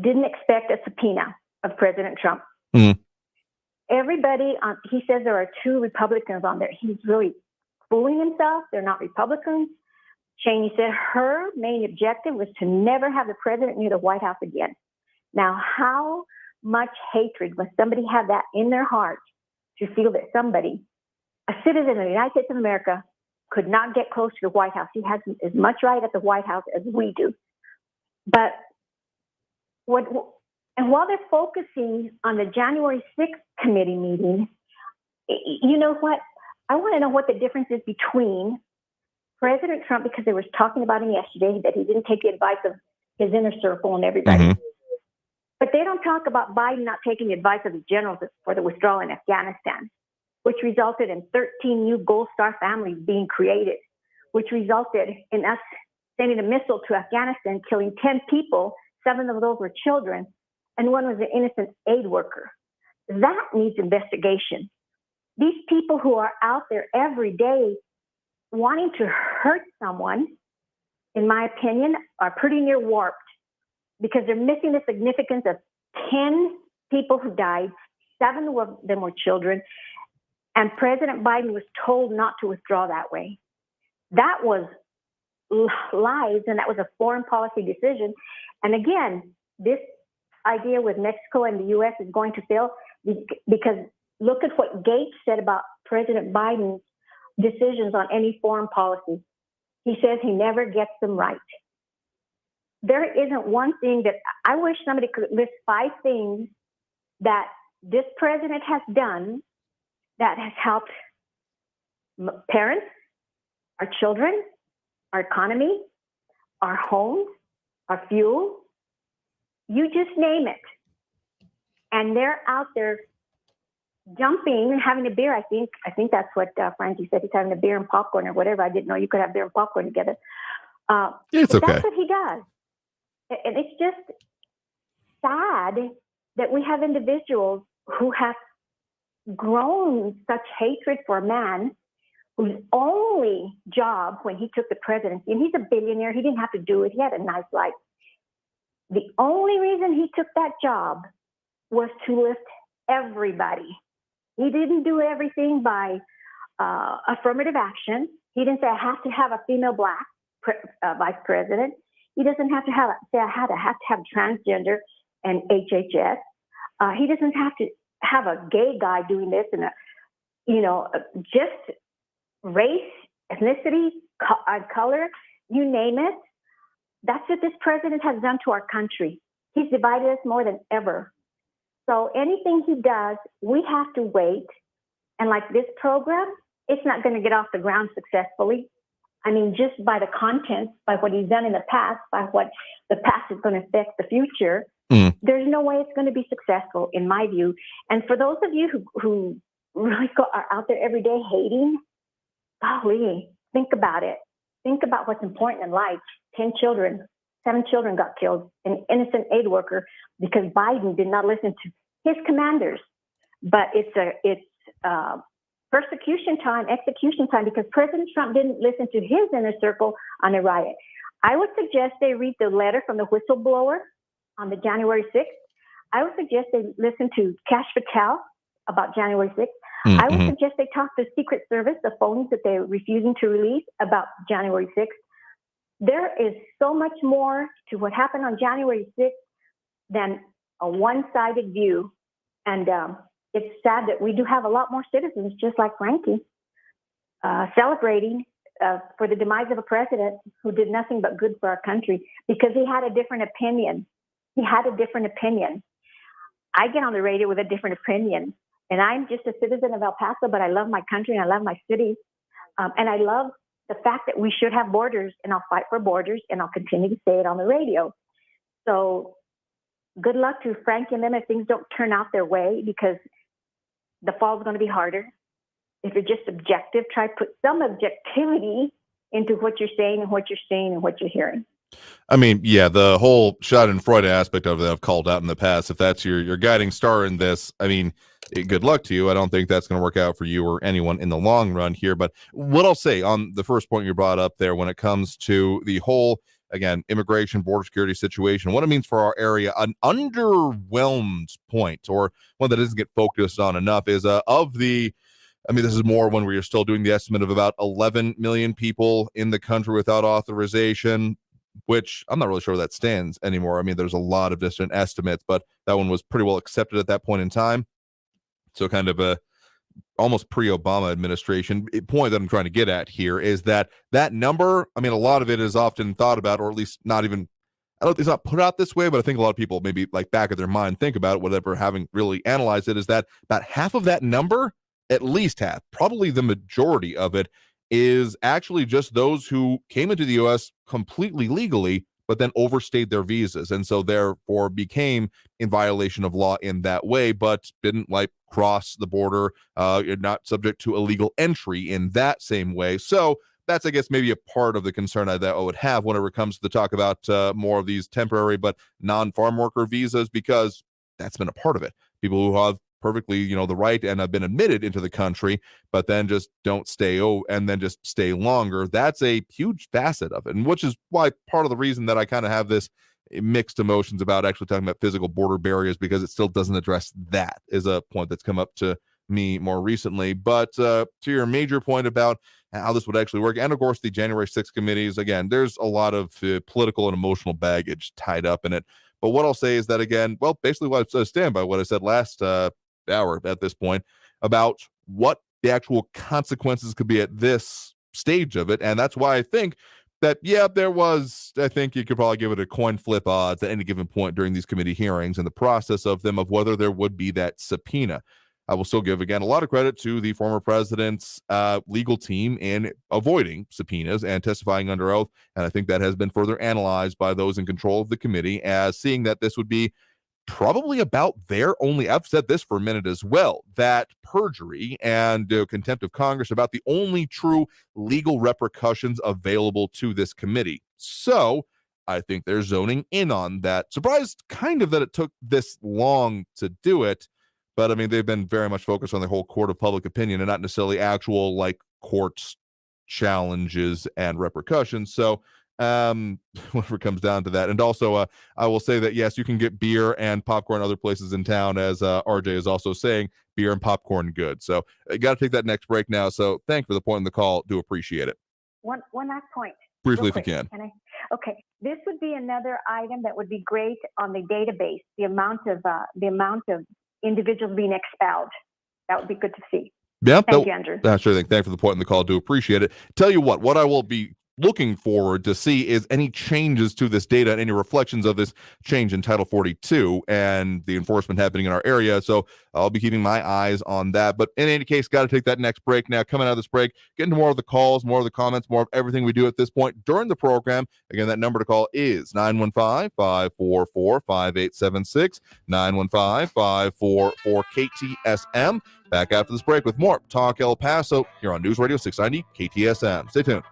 didn't expect a subpoena of President Trump. Everybody, he says there are 2 Republicans on there. He's really fooling himself. They're not Republicans. Cheney said her main objective was to never have the president near the White House again. Now, how much hatred must somebody have that in their heart to feel that somebody, a citizen of the United States of America, could not get close to the White House. He has as much right at the White House as we do. But while they're focusing on the January 6th committee meeting, you know what? I want to know what the difference is between President Trump, because they were talking about him yesterday, that he didn't take the advice of his inner circle and everybody. Mm-hmm. But they don't talk about Biden not taking the advice of the generals for the withdrawal in Afghanistan, which resulted in 13 new Gold Star families being created, which resulted in us sending a missile to Afghanistan, killing 10 people. 7 of those were children, and 1 was an innocent aid worker. That needs investigation. These people who are out there every day wanting to hurt someone, in my opinion, are pretty near warped, because they're missing the significance of 10 people who died, 7 of them were children, and President Biden was told not to withdraw that way. That was lies, and that was a foreign policy decision. And again, this idea with Mexico and the U.S. is going to fail, because look at what Gates said about President Biden's decisions on any foreign policy. He says he never gets them right. There isn't one thing that I wish somebody could list 5 things that this president has done that has helped parents, our children, our economy, our homes, our fuel. You just name it. And they're out there jumping, having a beer. I think that's what Frankie said. He's having a beer and popcorn or whatever. I didn't know you could have beer and popcorn together. It's okay. That's what he does. And it's just sad that we have individuals who have grown such hatred for a man whose only job when he took the presidency, and he's a billionaire, he didn't have to do it, he had a nice life. The only reason he took that job was to lift everybody. He didn't do everything by affirmative action. He didn't say, I have to have a female black vice president. He doesn't have to say, I have to have transgender and HHS. He doesn't have to have a gay guy doing this and just race, ethnicity, color, you name it. That's what this president has done to our country. He's divided us more than ever. So anything he does, we have to wait. And like this program, it's not going to get off the ground successfully. I mean, just by the content, by what he's done in the past, by what the past is going to affect the future, there's no way it's going to be successful, in my view. And for those of you who really are out there every day hating, golly, think about it. Think about what's important in life. 10 children, 7 children got killed, an innocent aid worker, because Biden did not listen to his commanders. But it's persecution time, execution time, because President Trump didn't listen to his inner circle on the riot. I would suggest they read the letter from the whistleblower on the January 6th. I would suggest they listen to Kash Patel about January 6th. Mm-hmm. I would suggest they talk to Secret Service, the phones that they're refusing to release, about January 6th. There is so much more to what happened on January 6th than a one-sided view. And it's sad that we do have a lot more citizens, just like Frankie, celebrating for the demise of a president who did nothing but good for our country because he had a different opinion. He had a different opinion. I get on the radio with a different opinion. And I'm just a citizen of El Paso, but I love my country and I love my city. And I love the fact that we should have borders, and I'll fight for borders, and I'll continue to say it on the radio. So good luck to Frank and them if things don't turn out their way, because the fall is going to be harder. If you're just objective, try to put some objectivity into what you're saying and what you're seeing and what you're hearing. I mean, yeah, the whole Schadenfreude aspect of it I've called out in the past. If that's your guiding star in this, I mean, good luck to you. I don't think that's going to work out for you or anyone in the long run here. But what I'll say on the first point you brought up there, when it comes to the whole, again, immigration, border security situation, what it means for our area, an underwhelmed point, or one that doesn't get focused on enough, is this is more when we're still doing the estimate of about 11 million people in the country without authorization, which I'm not really sure where that stands anymore. I mean, there's a lot of different estimates, but that one was pretty well accepted at that point in time. So kind of almost pre-Obama administration. Point that I'm trying to get at here is that number, I mean, a lot of it is often thought about, or at least not even, I don't think it's not put out this way, but I think a lot of people maybe like back of their mind think about it, whatever, having really analyzed it, is that about half of that number, at least half, probably the majority of it, is actually just those who came into the U.S. completely legally, but then overstayed their visas, and so therefore became in violation of law in that way, but didn't like cross the border, not subject to illegal entry in that same way. So that's, I guess, maybe a part of the concern that I would have whenever it comes to the talk about more of these temporary but non-farm worker visas, because that's been a part of it. People who have perfectly, the right and have been admitted into the country, but then just don't stay and then just stay longer. That's a huge facet of it, and which is why part of the reason that I kind of have this mixed emotions about actually talking about physical border barriers, because it still doesn't address that, is a point that's come up to me more recently. But to your major point about how this would actually work, and of course the January 6th committees, again, there's a lot of political and emotional baggage tied up in it. But what I'll say is that, again, well, basically what I stand by what I said last hour at this point about what the actual consequences could be at this stage of it. And that's why I think that, I think you could probably give it a coin flip odds at any given point during these committee hearings and the process of them, of whether there would be that subpoena. I will still give, again, a lot of credit to the former president's legal team in avoiding subpoenas and testifying under oath. And I think that has been further analyzed by those in control of the committee as seeing that this would be probably about their only, I've said this for a minute as well, that perjury and contempt of Congress about the only true legal repercussions available to this committee. So I think they're zoning in on that. Surprised kind of that it took this long to do it, but I mean, they've been very much focused on the whole court of public opinion and not necessarily actual like courts challenges and repercussions. So whenever it comes down to that. And also I will say that yes, you can get beer and popcorn other places in town, as RJ is also saying, beer and popcorn good. So I got to take that next break now, so thank you for the point in the call. Do appreciate it. One last point briefly if you can. Okay, this would be another item that would be great on the database, the amount of individuals being expelled. That would be good to see. Thank you, Andrew. Sure thing. Thank you for the point in the call. Do appreciate it. Tell you what I will be looking forward to see is any changes to this data and any reflections of this change in Title 42 and the enforcement happening in our area. So I'll be keeping my eyes on that. But in any case, got to take that next break now. Coming out of this break, get into more of the calls, more of the comments, more of everything we do at this point during the program. Again, that number to call is 915-544-5876, 915-544-KTSM. Back after this break with more Talk El Paso here on News Radio 690 KTSM. Stay tuned.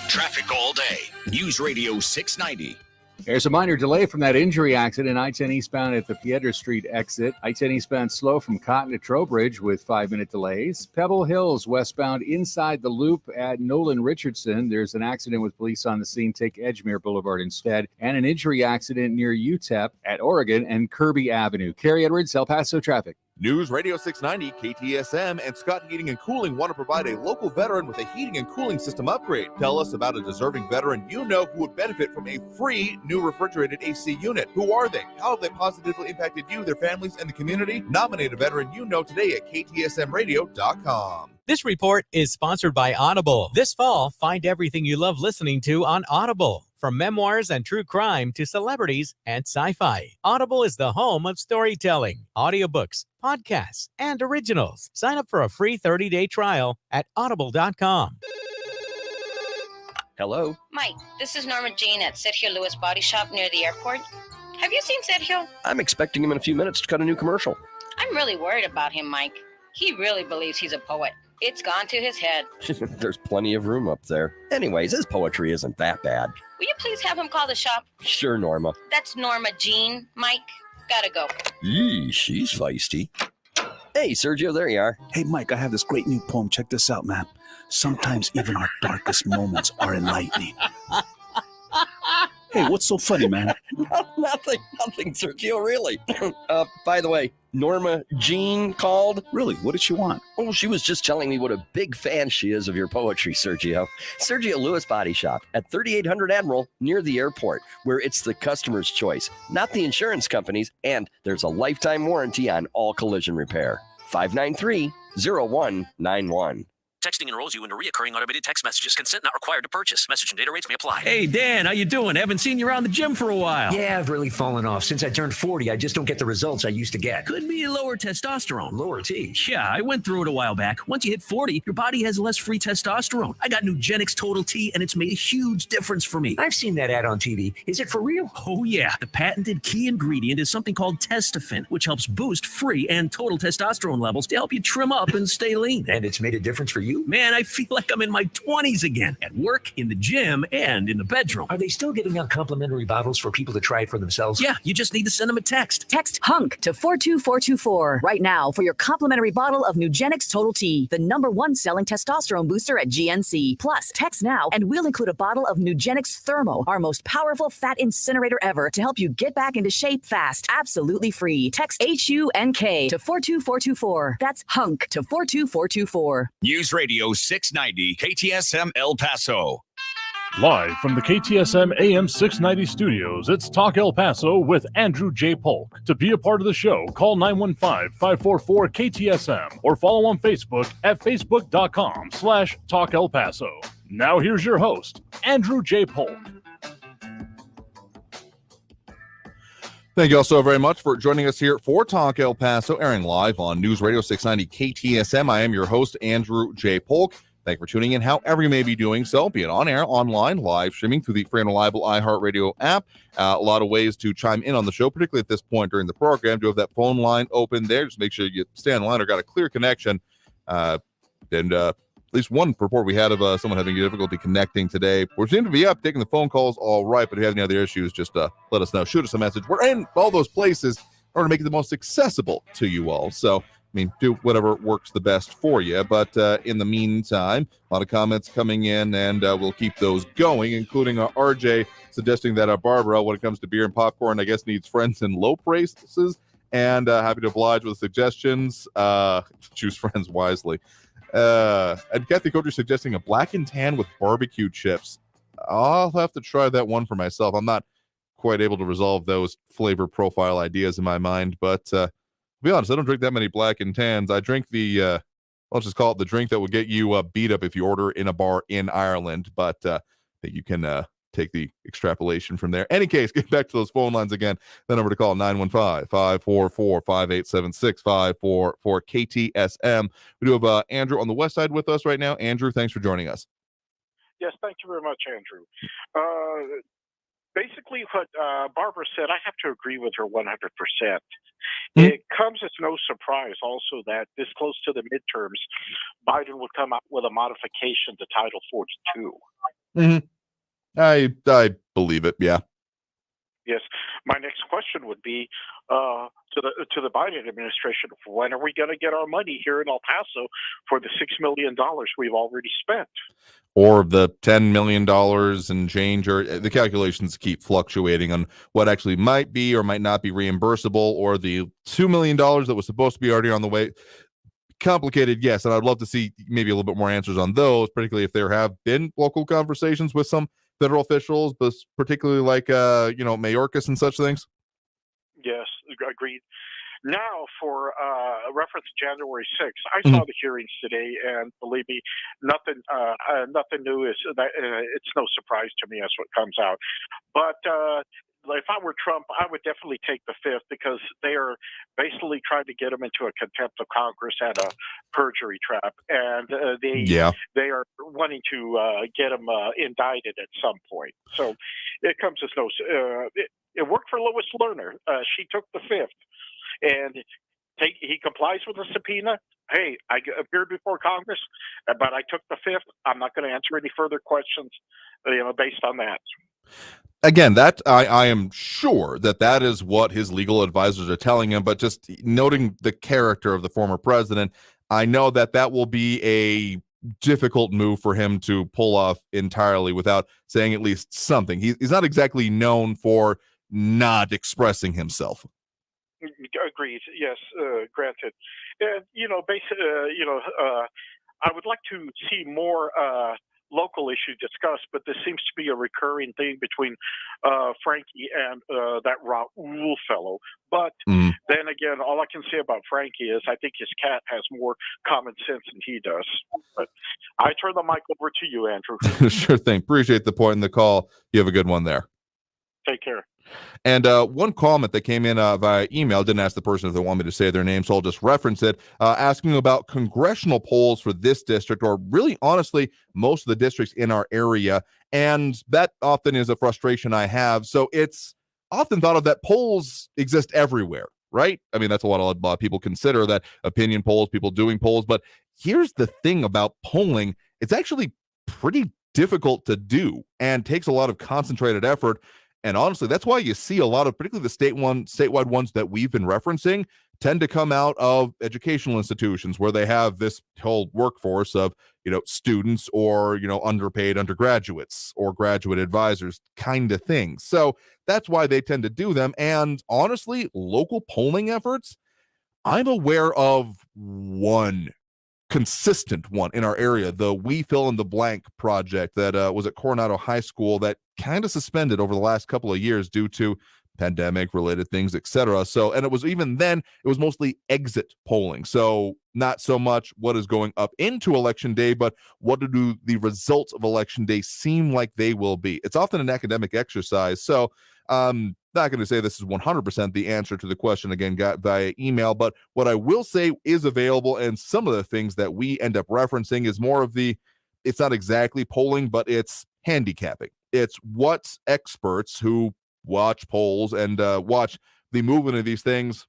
Traffic all day. News Radio 690. There's a minor delay from that injury accident, I-10 eastbound at the Piedra Street exit. I-10 eastbound slow from Cotton to Trowbridge with 5-minute delays. Pebble Hills westbound inside the loop at Nolan Richardson. There's an accident with police on the scene. Take Edgemere Boulevard instead. And an injury accident near UTEP at Oregon and Kirby Avenue. Kerry Edwards, El Paso traffic. News Radio 690, KTSM, and Scott Heating and Cooling want to provide a local veteran with a heating and cooling system upgrade. Tell us about a deserving veteran you know who would benefit from a free new refrigerated AC unit. Who are they? How have they positively impacted you, their families, and the community? Nominate a veteran you know today at ktsmradio.com. This report is sponsored by Audible. This fall, find everything you love listening to on Audible. From memoirs and true crime to celebrities and sci-fi, Audible is the home of storytelling, audiobooks, podcasts, and originals. Sign up for a free 30-day trial at audible.com. Hello? Mike, this is Norma Jean at Sergio Lewis Body Shop near the airport. Have you seen Sergio? I'm expecting him in a few minutes to cut a new commercial. I'm really worried about him, Mike. He really believes he's a poet. It's gone to his head. There's plenty of room up there. Anyways, his poetry isn't that bad. Will you please have him call the shop? Sure, Norma. That's Norma Jean. Mike, gotta go. Yee, she's feisty. Hey, Sergio, there you are. Hey, Mike, I have this great new poem. Check this out, man. Sometimes even our darkest moments are enlightening. Hey, what's so funny, man? Nothing, Sergio, really. By the way, Norma Jean called. Really? What did she want? Oh, she was just telling me what a big fan she is of your poetry, Sergio. Sergio Lewis Body Shop at 3800 Admiral near the airport, where it's the customer's choice, not the insurance company's, and there's a lifetime warranty on all collision repair. 593-0191. Texting enrolls you into recurring automated text messages. Consent not required to purchase. Message and data rates may apply. Hey, Dan, how you doing? Haven't seen you around the gym for a while. Yeah, I've really fallen off. Since I turned 40, I just don't get the results I used to get. Could be lower testosterone. Lower T. Yeah, I went through it a while back. Once you hit 40, your body has less free testosterone. I got Nugenix Total T, and it's made a huge difference for me. I've seen that ad on TV. Is it for real? Oh, yeah. The patented key ingredient is something called Testofen, which helps boost free and total testosterone levels to help you trim up and stay lean. And it's made a difference for you? Man, I feel like I'm in my 20s again, at work, in the gym, and in the bedroom. Are they still giving out complimentary bottles for people to try it for themselves? Yeah, you just need to send them a text. Text HUNK to 42424 right now for your complimentary bottle of Nugenix Total T, the #1 selling testosterone booster at GNC. Plus, text now and we'll include a bottle of Nugenix Thermo, our most powerful fat incinerator ever, to help you get back into shape fast. Absolutely free. Text HUNK to 42424. That's HUNK to 42424. News Radio 690 KTSM El Paso. Live from the KTSM AM 690 studios, it's Talk El Paso with Andrew J. Polk. To be a part of the show, call 915-544-KTSM or follow on Facebook at facebook.com/Talk El Paso. Now here's your host, Andrew J. Polk. Thank you all so very much for joining us here for Talk El Paso, airing live on News Radio 690 KTSM. I am your host, Andrew J. Polk. Thank you for tuning in, however you may be doing so, be it on air, online, live streaming through the free and reliable iHeartRadio app. A lot of ways to chime in on the show, particularly at this point during the program. Do have that phone line open there. Just make sure you stay on the line or got a clear connection. At least one report we had of someone having difficulty connecting today. We seem to be up, taking the phone calls all right, but if you have any other issues, just let us know. Shoot us a message. We're in all those places in order to make it the most accessible to you all. So, do whatever works the best for you. But in the meantime, a lot of comments coming in, and we'll keep those going, including RJ suggesting that Barbara, when it comes to beer and popcorn, I guess needs friends in low prices, and happy to oblige with suggestions. Choose friends wisely. And Kathy Coulter suggesting a black and tan with barbecue chips. I'll have to try that one for myself. I'm not quite able to resolve those flavor profile ideas in my mind, but to be honest, I don't drink that many black and tans. I drink the, let's just call it the drink that will get you beat up if you order in a bar in Ireland, but that you can take the extrapolation from there. Any case, get back to those phone lines again. The number to call, 915-544-5876-544-KTSM. We do have Andrew on the west side with us right now. Andrew, thanks for joining us. Yes, thank you very much, Andrew. Basically, what Barbara said, I have to agree with her 100%. It comes as no surprise also that this close to the midterms, Biden would come out with a modification to Title 42. I believe it, yeah. Yes. My next question would be to the Biden administration, when are we going to get our money here in El Paso for the $6 million we've already spent? Or the $10 million and change, or the calculations keep fluctuating on what actually might be or might not be reimbursable, or the $2 million that was supposed to be already on the way. Complicated, yes, and I'd love to see maybe a little bit more answers on those, particularly if there have been local conversations with some federal officials, but particularly like, Mayorkas and such things. Yes, agreed. Now, for reference to January 6th, I saw the hearings today, and believe me, nothing new is. It's no surprise to me as what comes out. But if I were Trump, I would definitely take the 5th, because they are basically trying to get him into a contempt of Congress and a perjury trap, and they are wanting to get him indicted at some point. So it comes as no. It worked for Lois Lerner. She took the 5th. And he complies with the subpoena. Hey, I appeared before Congress, but I took the 5th. I'm not going to answer any further questions, based on that. Again, that I am sure that is what his legal advisors are telling him. But just noting the character of the former president, I know that will be a difficult move for him to pull off entirely without saying at least something. He's not exactly known for not expressing himself. Agreed. Yes, granted. And I would like to see more local issues discussed, but this seems to be a recurring thing between Frankie and that Raul fellow. But then again, all I can say about Frankie is I think his cat has more common sense than he does. But I turn the mic over to you, Andrew. Sure thing. Appreciate the point in the call. You have a good one there. Take care. And one comment that came in via email, didn't ask the person if they want me to say their name, so I'll just reference it, asking about congressional polls for this district, or really, honestly, most of the districts in our area. And that often is a frustration I have. So it's often thought of that polls exist everywhere, right? I mean, that's what a lot of people consider, that opinion polls, people doing polls. But here's the thing about polling. It's actually pretty difficult to do and takes a lot of concentrated effort. And honestly, that's why you see a lot of, particularly the statewide ones that we've been referencing, tend to come out of educational institutions where they have this whole workforce of, students or, underpaid undergraduates or graduate advisors kind of things. So that's why they tend to do them. And honestly, local polling efforts, I'm aware of one consistent one in our area, the We Fill in the Blank project that was at Coronado High School, that kind of suspended over the last couple of years due to pandemic related things, etc. So, and it was even then, it was mostly exit polling. So not so much what is going up into election day, but what do the results of election day seem like they will be? It's often an academic exercise. So not going to say this is 100% the answer to the question, again, got via email, but what I will say is available, and some of the things that we end up referencing is more of it's not exactly polling, but it's handicapping. It's what experts who watch polls and watch the movement of these things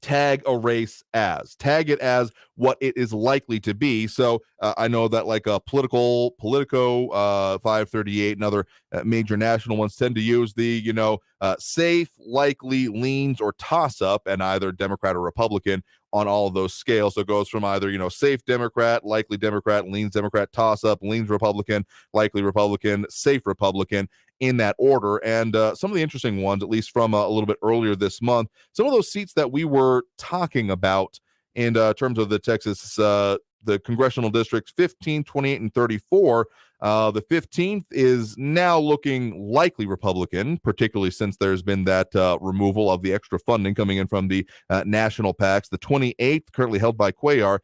tag a race as, tag it as what it is likely to be. So I know that like Politico, 538 and other major national ones tend to use the, safe, likely, leans, or toss up, and either Democrat or Republican on all of those scales. So it goes from either, safe Democrat, likely Democrat, leans Democrat, toss up, leans Republican, likely Republican, safe Republican, in that order. And some of the interesting ones, at least from a little bit earlier this month, some of those seats that we were talking about in terms of the Texas, the congressional districts 15, 28, and 34, the 15th is now looking likely Republican, particularly since there's been that removal of the extra funding coming in from the national PACs. The 28th, currently held by Cuellar,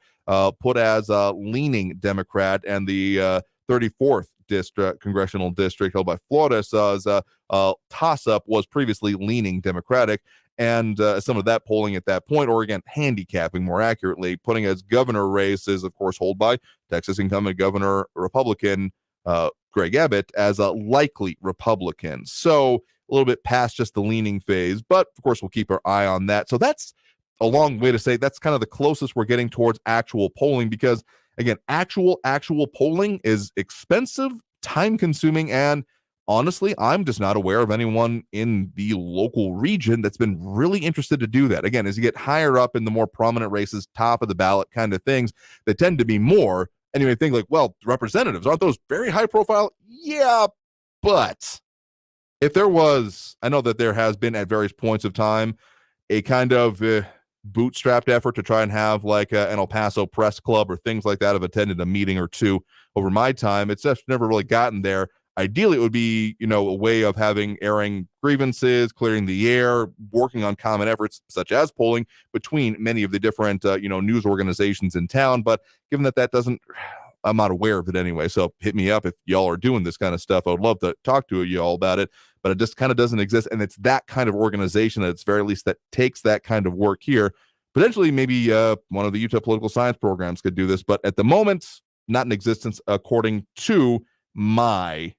put as leaning Democrat, and the 34th congressional district held by Flores as toss-up was previously leaning Democratic. And some of that polling at that point, or again, handicapping more accurately, putting as governor races, of course, held by Texas incumbent governor Republican Greg Abbott as a likely Republican. So a little bit past just the leaning phase, but of course, we'll keep our eye on that. So that's a long way to say that's kind of the closest we're getting towards actual polling, because again, actual polling is expensive, time consuming, and honestly, I'm just not aware of anyone in the local region that's been really interested to do that. Again, as you get higher up in the more prominent races, top of the ballot kind of things, they tend to be more. And you may think like, well, representatives, aren't those very high profile? Yeah, but if there was, I know that there has been at various points of time a kind of bootstrapped effort to try and have like an El Paso press club or things like that. I've attended a meeting or two over my time. It's just never really gotten there. Ideally, it would be, a way of airing grievances, clearing the air, working on common efforts such as polling between many of the different, news organizations in town. But given that doesn't, I'm not aware of it anyway. So hit me up if y'all are doing this kind of stuff. I would love to talk to you all about it, but it just kind of doesn't exist. And it's that kind of organization, at its very least, that takes that kind of work here. Potentially, maybe one of the Utah political science programs could do this, but at the moment, not in existence, according to my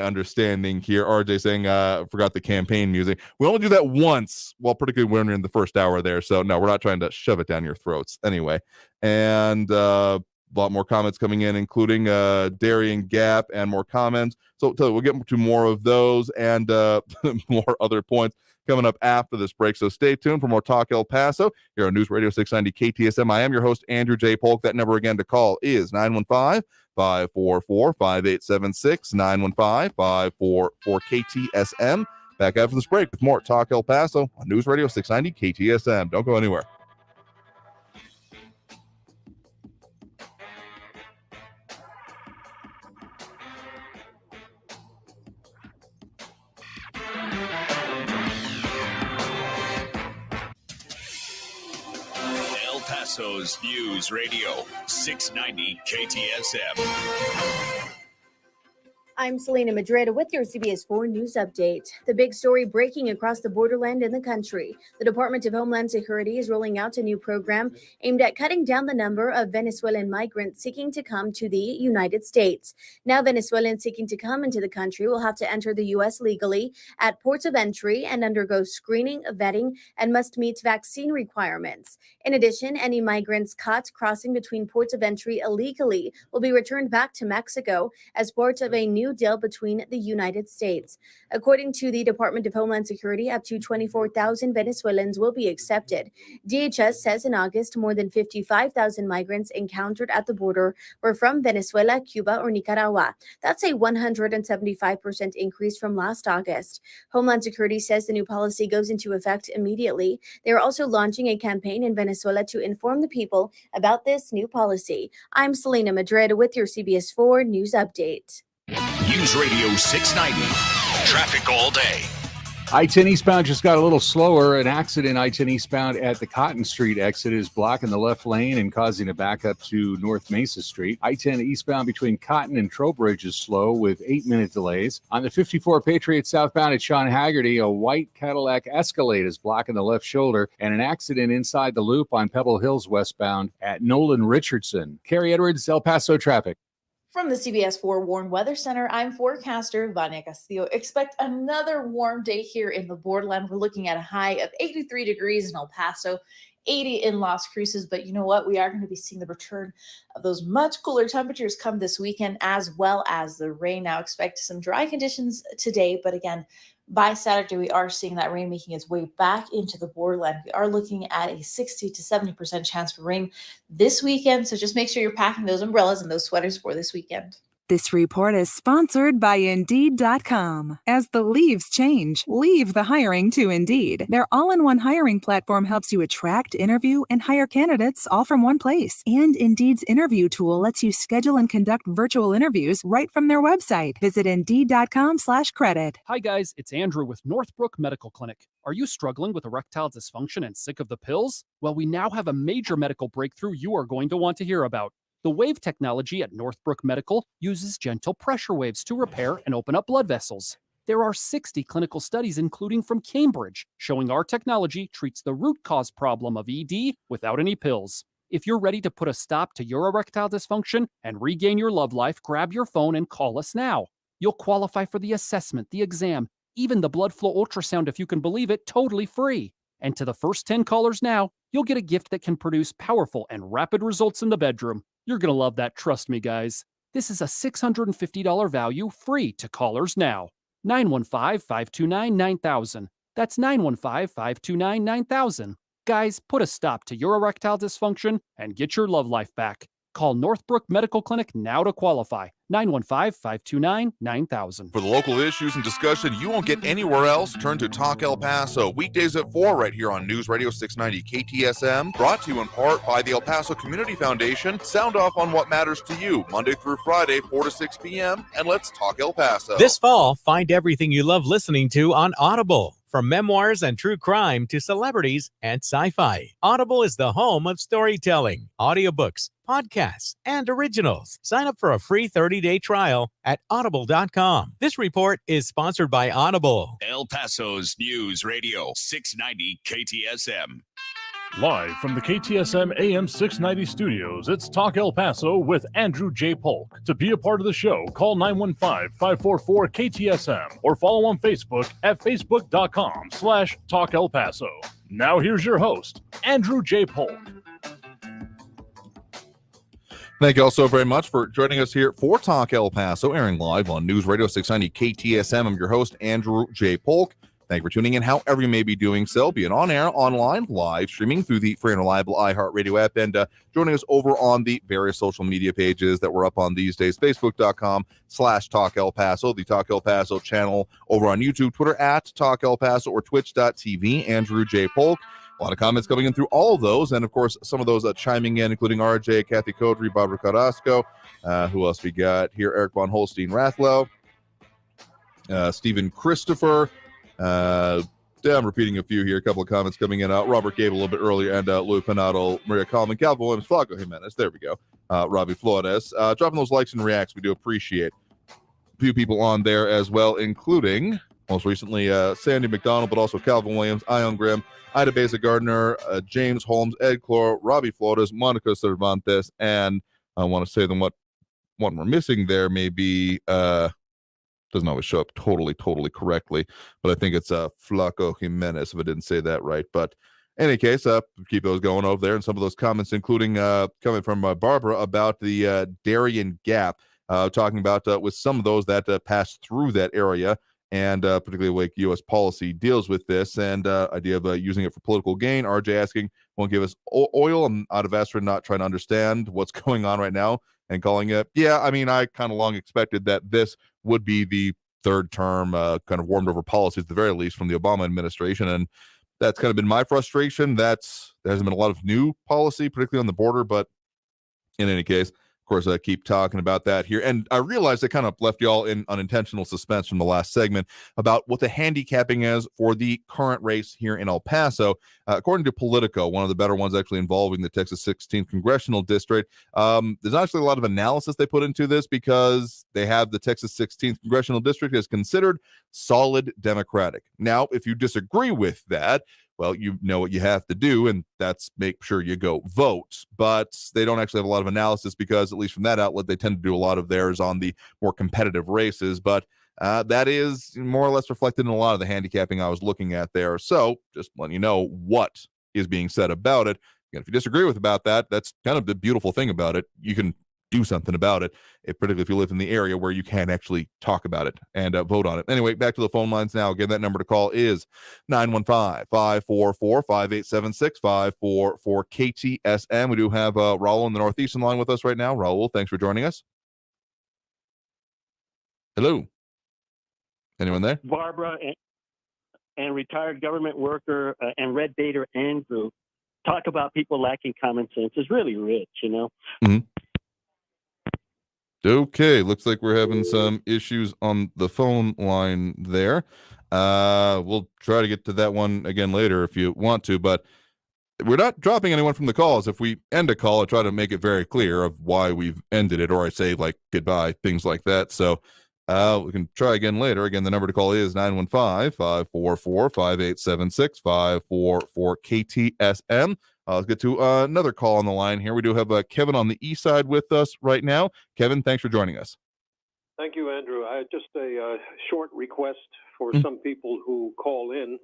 understanding here. RJ saying, forgot the campaign music. We only do that once, well, particularly when we're in the first hour there. So no, we're not trying to shove it down your throats anyway. And a lot more comments coming in, including Darian Gap and more comments. So we'll get to more of those and more other points coming up after this break. So stay tuned for more Talk El Paso here on News Radio 690 KTSM. I am your host, Andrew J. Polk. That number again to call is 915-544-5876, 915-544-KTSM. Back after this break with more Talk El Paso on News Radio 690 KTSM. Don't go anywhere. El Paso's News Radio 690 KTSM. I'm Selena Madrid with your CBS 4 News Update. The big story breaking across the borderland in the country. The Department of Homeland Security is rolling out a new program aimed at cutting down the number of Venezuelan migrants seeking to come to the United States. Now, Venezuelans seeking to come into the country will have to enter the U.S. legally at ports of entry and undergo screening, vetting, and must meet vaccine requirements. In addition, any migrants caught crossing between ports of entry illegally will be returned back to Mexico as part of a new deal between the United States. According to the Department of Homeland Security, up to 24,000 Venezuelans will be accepted. DHS says in August, more than 55,000 migrants encountered at the border were from Venezuela, Cuba, or Nicaragua. That's a 175% increase from last August. Homeland Security says the new policy goes into effect immediately. They are also launching a campaign in Venezuela to inform the people about this new policy. I'm Selena Madrid with your CBS 4 News Update. News Radio 690. Traffic all day. I-10 eastbound just got a little slower. An accident I-10 eastbound at the Cotton Street exit is blocking the left lane and causing a backup to North Mesa Street. I-10 eastbound between Cotton and Trowbridge is slow with 8-minute delays. On the 54 Patriot southbound at Sean Haggerty, a white Cadillac Escalade is blocking the left shoulder, and an accident inside the loop on Pebble Hills westbound at Nolan Richardson. Carrie Edwards, El Paso traffic. From the CBS 4 Warm Weather Center, I'm forecaster Vania Castillo. Expect another warm day here in the borderland. We're looking at a high of 83 degrees in El Paso, 80 in Las Cruces. But you know what? We are going to be seeing the return of those much cooler temperatures come this weekend, as well as the rain. Now expect some dry conditions today. But again, by Saturday, we are seeing that rain making its way back into the borderland. We are looking at a 60 to 70% chance for rain this weekend. So just make sure you're packing those umbrellas and those sweaters for this weekend. This report is sponsored by Indeed.com. As the leaves change, leave the hiring to Indeed. Their all-in-one hiring platform helps you attract, interview, and hire candidates all from one place. And Indeed's interview tool lets you schedule and conduct virtual interviews right from their website. Visit Indeed.com/credit. Hi guys, it's Andrew with Northbrook Medical Clinic. Are you struggling with erectile dysfunction and sick of the pills? Well, we now have a major medical breakthrough you are going to want to hear about. The wave technology at Northbrook Medical uses gentle pressure waves to repair and open up blood vessels. There are 60 clinical studies, including from Cambridge, showing our technology treats the root cause problem of ED without any pills. If you're ready to put a stop to your erectile dysfunction and regain your love life, grab your phone and call us now. You'll qualify for the assessment, the exam, even the blood flow ultrasound, if you can believe it, totally free. And to the first 10 callers now, you'll get a gift that can produce powerful and rapid results in the bedroom. You're going to love that, trust me, guys. This is a $650 value free to callers now. 915-529-9000. That's 915-529-9000. Guys, put a stop to your erectile dysfunction and get your love life back. Call Northbrook Medical Clinic now to qualify. 915-529-9000. For the local issues and discussion you won't get anywhere else, turn to Talk El Paso, weekdays at 4 right here on News Radio 690 KTSM, brought to you in part by the El Paso Community Foundation. Sound off on what matters to you, Monday through Friday, 4 to 6 p.m., and let's talk El Paso. This fall, find everything you love listening to on Audible. From memoirs and true crime to celebrities and sci-fi, Audible is the home of storytelling, audiobooks, podcasts, and originals. Sign up for a free 30-day trial at audible.com. This report is sponsored by Audible. El Paso's News Radio 690 KTSM. Live from the KTSM AM 690 studios, it's Talk El Paso with Andrew J. Polk. To be a part of the show, call 915-544-KTSM or follow on Facebook at facebook.com/Talk El Paso. Now here's your host, Andrew J. Polk. Thank you all so very much for joining us here for Talk El Paso, airing live on News Radio 690 KTSM. I'm your host, Andrew J. Polk. Thank you for tuning in, however you may be doing so, be it on air, online, live streaming through the free and reliable iHeartRadio app, and joining us over on the various social media pages that we're up on these days, Facebook.com/Talk El Paso, the Talk El Paso channel over on YouTube, Twitter @Talk El Paso, or Twitch.tv, Andrew J. Polk. A lot of comments coming in through all of those, and of course, some of those chiming in, including RJ, Kathy Codry, Barbara Carrasco. Who else we got here? Eric Von Holstein Rathlow, Stephen Christopher. I'm repeating a few here. A couple of comments coming in. Robert Gable a little bit earlier, and Louis Pinato, Maria Coleman, Calvin Williams, Flaco Jimenez. There we go. Robbie Flores. Dropping those likes and reacts. We do appreciate a few people on there as well, including most recently Sandy McDonald, but also Calvin Williams, Ion Grimm, Ida Beza Gardner, James Holmes, Ed Clore, Robbie Flores, Monica Cervantes, and I want to say them what one we're missing there may be doesn't always show up totally correctly, but I think it's Flaco Jimenez, if I didn't say that right. But in any case, keep those going over there, and some of those comments, including coming from Barbara about the Darien Gap, talking about with some of those that pass through that area, and particularly the way U.S. policy deals with this, and idea of using it for political gain. RJ asking, won't give us oil. I'm out of Astrid, not trying to understand what's going on right now, and calling it, yeah, I mean, I kind of long expected that this would be the third term kind of warmed over policy, at the very least, from the Obama administration, and that's kind of been my frustration. There hasn't been a lot of new policy, particularly on the border, but in any case, of course, I keep talking about that here. And I realized I kind of left y'all in unintentional suspense from the last segment about what the handicapping is for the current race here in El Paso. According to Politico, one of the better ones actually involving the Texas 16th Congressional District, there's actually a lot of analysis they put into this because they have the Texas 16th Congressional District as considered solid Democratic. Now, if you disagree with that, well, you know what you have to do, and that's make sure you go vote. But they don't actually have a lot of analysis because, at least from that outlet, they tend to do a lot of theirs on the more competitive races. But that is more or less reflected in a lot of the handicapping I was looking at there. So just letting you know what is being said about it. And if you disagree with about that, that's kind of the beautiful thing about it. You can do something about it, particularly if you live in the area where you can actually talk about it and vote on it. Anyway, back to the phone lines now. Again, that number to call is 915-544-5876, 544-KTSM. We do have Raul in the Northeastern line with us right now. Raul, thanks for joining us. Hello. Anyone there? Barbara and retired government worker and Red Bader Andrew talk about people lacking common sense is really rich, you know? Mm-hmm. Okay, looks like we're having some issues on the phone line there. We'll try to get to that one again later if you want to, but we're not dropping anyone from the calls. If we end a call, I try to make it very clear of why we've ended it, or I say like goodbye, things like that. So we can try again later. Again, the number to call is 915-544-5876, 544-KTSM. Let's get to another call on the line here. We do have Kevin on the east side with us right now. Kevin, thanks for joining us. Thank you, Andrew. I had just a short request for some people who call in.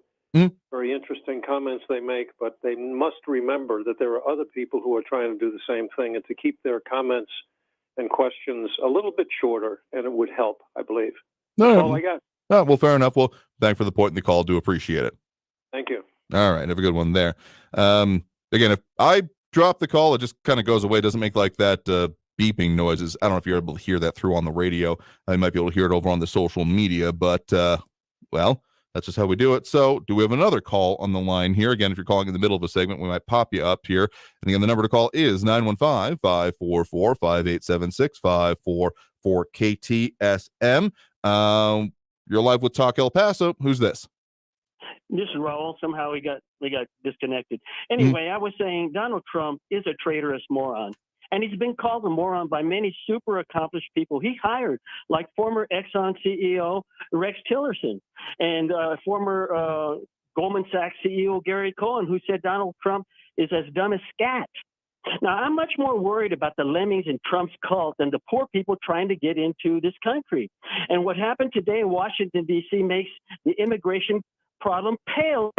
Very interesting comments they make, but they must remember that there are other people who are trying to do the same thing, and to keep their comments and questions a little bit shorter, and it would help, I believe. That's all I got. Well, fair enough. Well, thanks for the point in the call. Do appreciate it. Thank you. All right. Have a good one there. Again, if I drop the call, it just kind of goes away. It doesn't make like that beeping noises. I don't know if you're able to hear that through on the radio. I might be able to hear it over on the social media, but, well, that's just how we do it. So do we have another call on the line here? Again, if you're calling in the middle of a segment, we might pop you up here. And again, the number to call is 915-544-5876, 544-KTSM. You're live with Talk El Paso. Who's this? This is Raul. Somehow we got disconnected. Anyway, I was saying Donald Trump is a traitorous moron. And he's been called a moron by many super accomplished people he hired, like former Exxon CEO Rex Tillerson and former Goldman Sachs CEO Gary Cohen, who said Donald Trump is as dumb as scat. Now, I'm much more worried about the lemmings in Trump's cult than the poor people trying to get into this country. And what happened today in Washington, D.C. makes the immigration problem pale.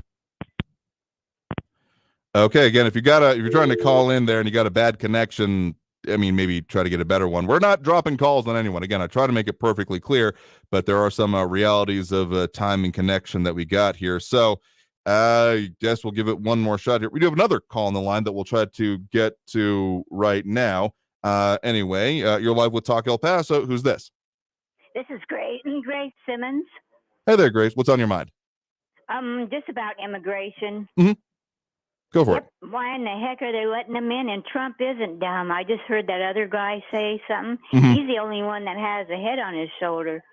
Okay, again, if you're trying to call in there and you got a bad connection, maybe try to get a better one. We're not dropping calls on anyone. Again, I try to make it perfectly clear, but there are some realities of time and connection that we got here. So I guess we'll give it one more shot here. We do have another call on the line that we'll try to get to right now. Anyway, you're live with Talk El Paso. Who's this? This is Grace Simmons. Hey there, Grace. What's on your mind? Just about immigration. Go for it. Why in the heck are they letting them in? And Trump isn't dumb. I just heard that other guy say something. He's the only one that has a head on his shoulder.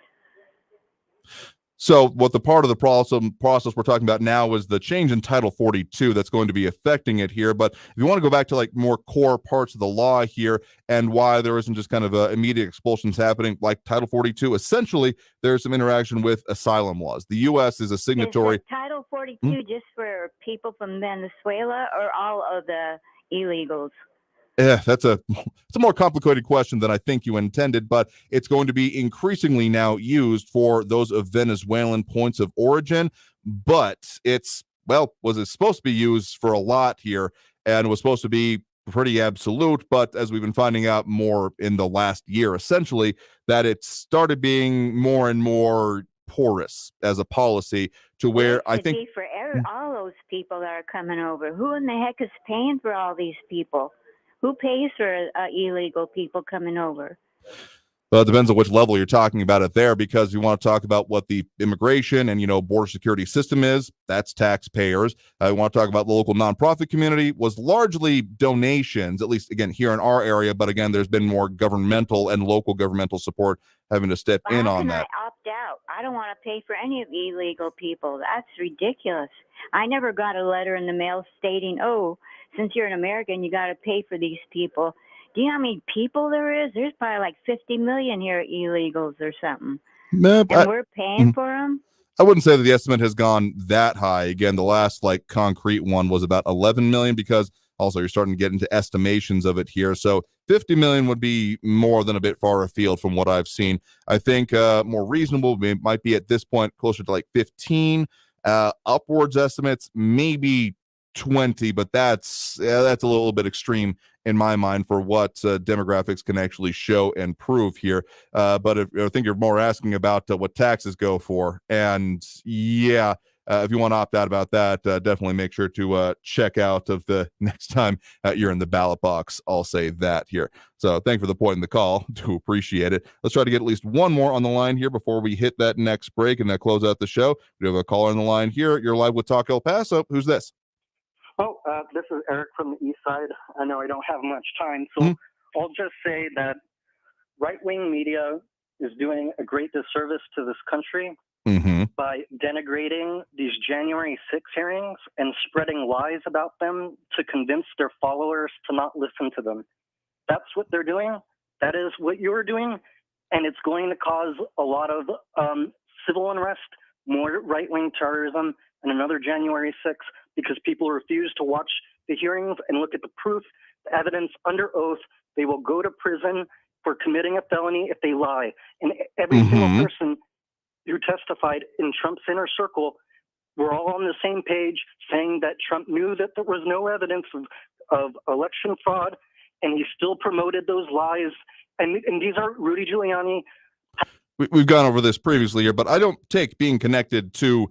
So what the part of the process we're talking about now is the change in Title 42 that's going to be affecting it here. But if you want to go back to like more core parts of the law here and why there isn't just kind of immediate expulsions happening like Title 42, essentially there's some interaction with asylum laws. The U.S. is a signatory. Is Title 42 just for people from Venezuela or all of the illegals? It's a more complicated question than I think you intended, but it's going to be increasingly now used for those of Venezuelan points of origin. But was it supposed to be used for a lot here and was supposed to be pretty absolute, but as we've been finding out more in the last year, essentially, that it started being more and more porous as a policy to where I think be for all those people that are coming over. Who in the heck is paying for all these people? Who pays for illegal people coming over? Well, it depends on which level you're talking about it there, because you want to talk about what the immigration and, border security system is. That's taxpayers. We want to talk about the local nonprofit community was largely donations, at least, again, here in our area. But again, there's been more governmental and local governmental support having to step in on that. I opt out? I don't want to pay for any of the illegal people. That's ridiculous. I never got a letter in the mail stating, since you're an American, you got to pay for these people. Do you know how many people there is? There's probably like 50 million here illegals or something. We're paying for them? I wouldn't say that the estimate has gone that high. Again, the last concrete one was about 11 million, because also you're starting to get into estimations of it here. So 50 million would be more than a bit far afield from what I've seen. I think more reasonable might be at this point closer to like 15. Upwards estimates, maybe 20, but that's a little bit extreme in my mind for what demographics can actually show and prove here. But I think you're more asking about what taxes go for. And if you want to opt out about that, definitely make sure to check out of the next time you're in the ballot box. I'll say that here. So thank you for the point in the call. Do appreciate it. Let's try to get at least one more on the line here before we hit that next break and close out the show. We have a caller on the line here. You're live with Talk El Paso. Who's this? This is Eric from the East Side. I know I don't have much time, so I'll just say that right-wing media is doing a great disservice to this country by denigrating these January 6 hearings and spreading lies about them to convince their followers to not listen to them. That's what they're doing. That is what you're doing, and it's going to cause a lot of civil unrest, more right-wing terrorism, and another January 6th, because people refuse to watch the hearings and look at the proof, the evidence under oath. They will go to prison for committing a felony if they lie. And every single person who testified in Trump's inner circle, we're all on the same page saying that Trump knew that there was no evidence of election fraud, and he still promoted those lies. And these are Rudy Giuliani. We've gone over this previously here, but I don't take being connected to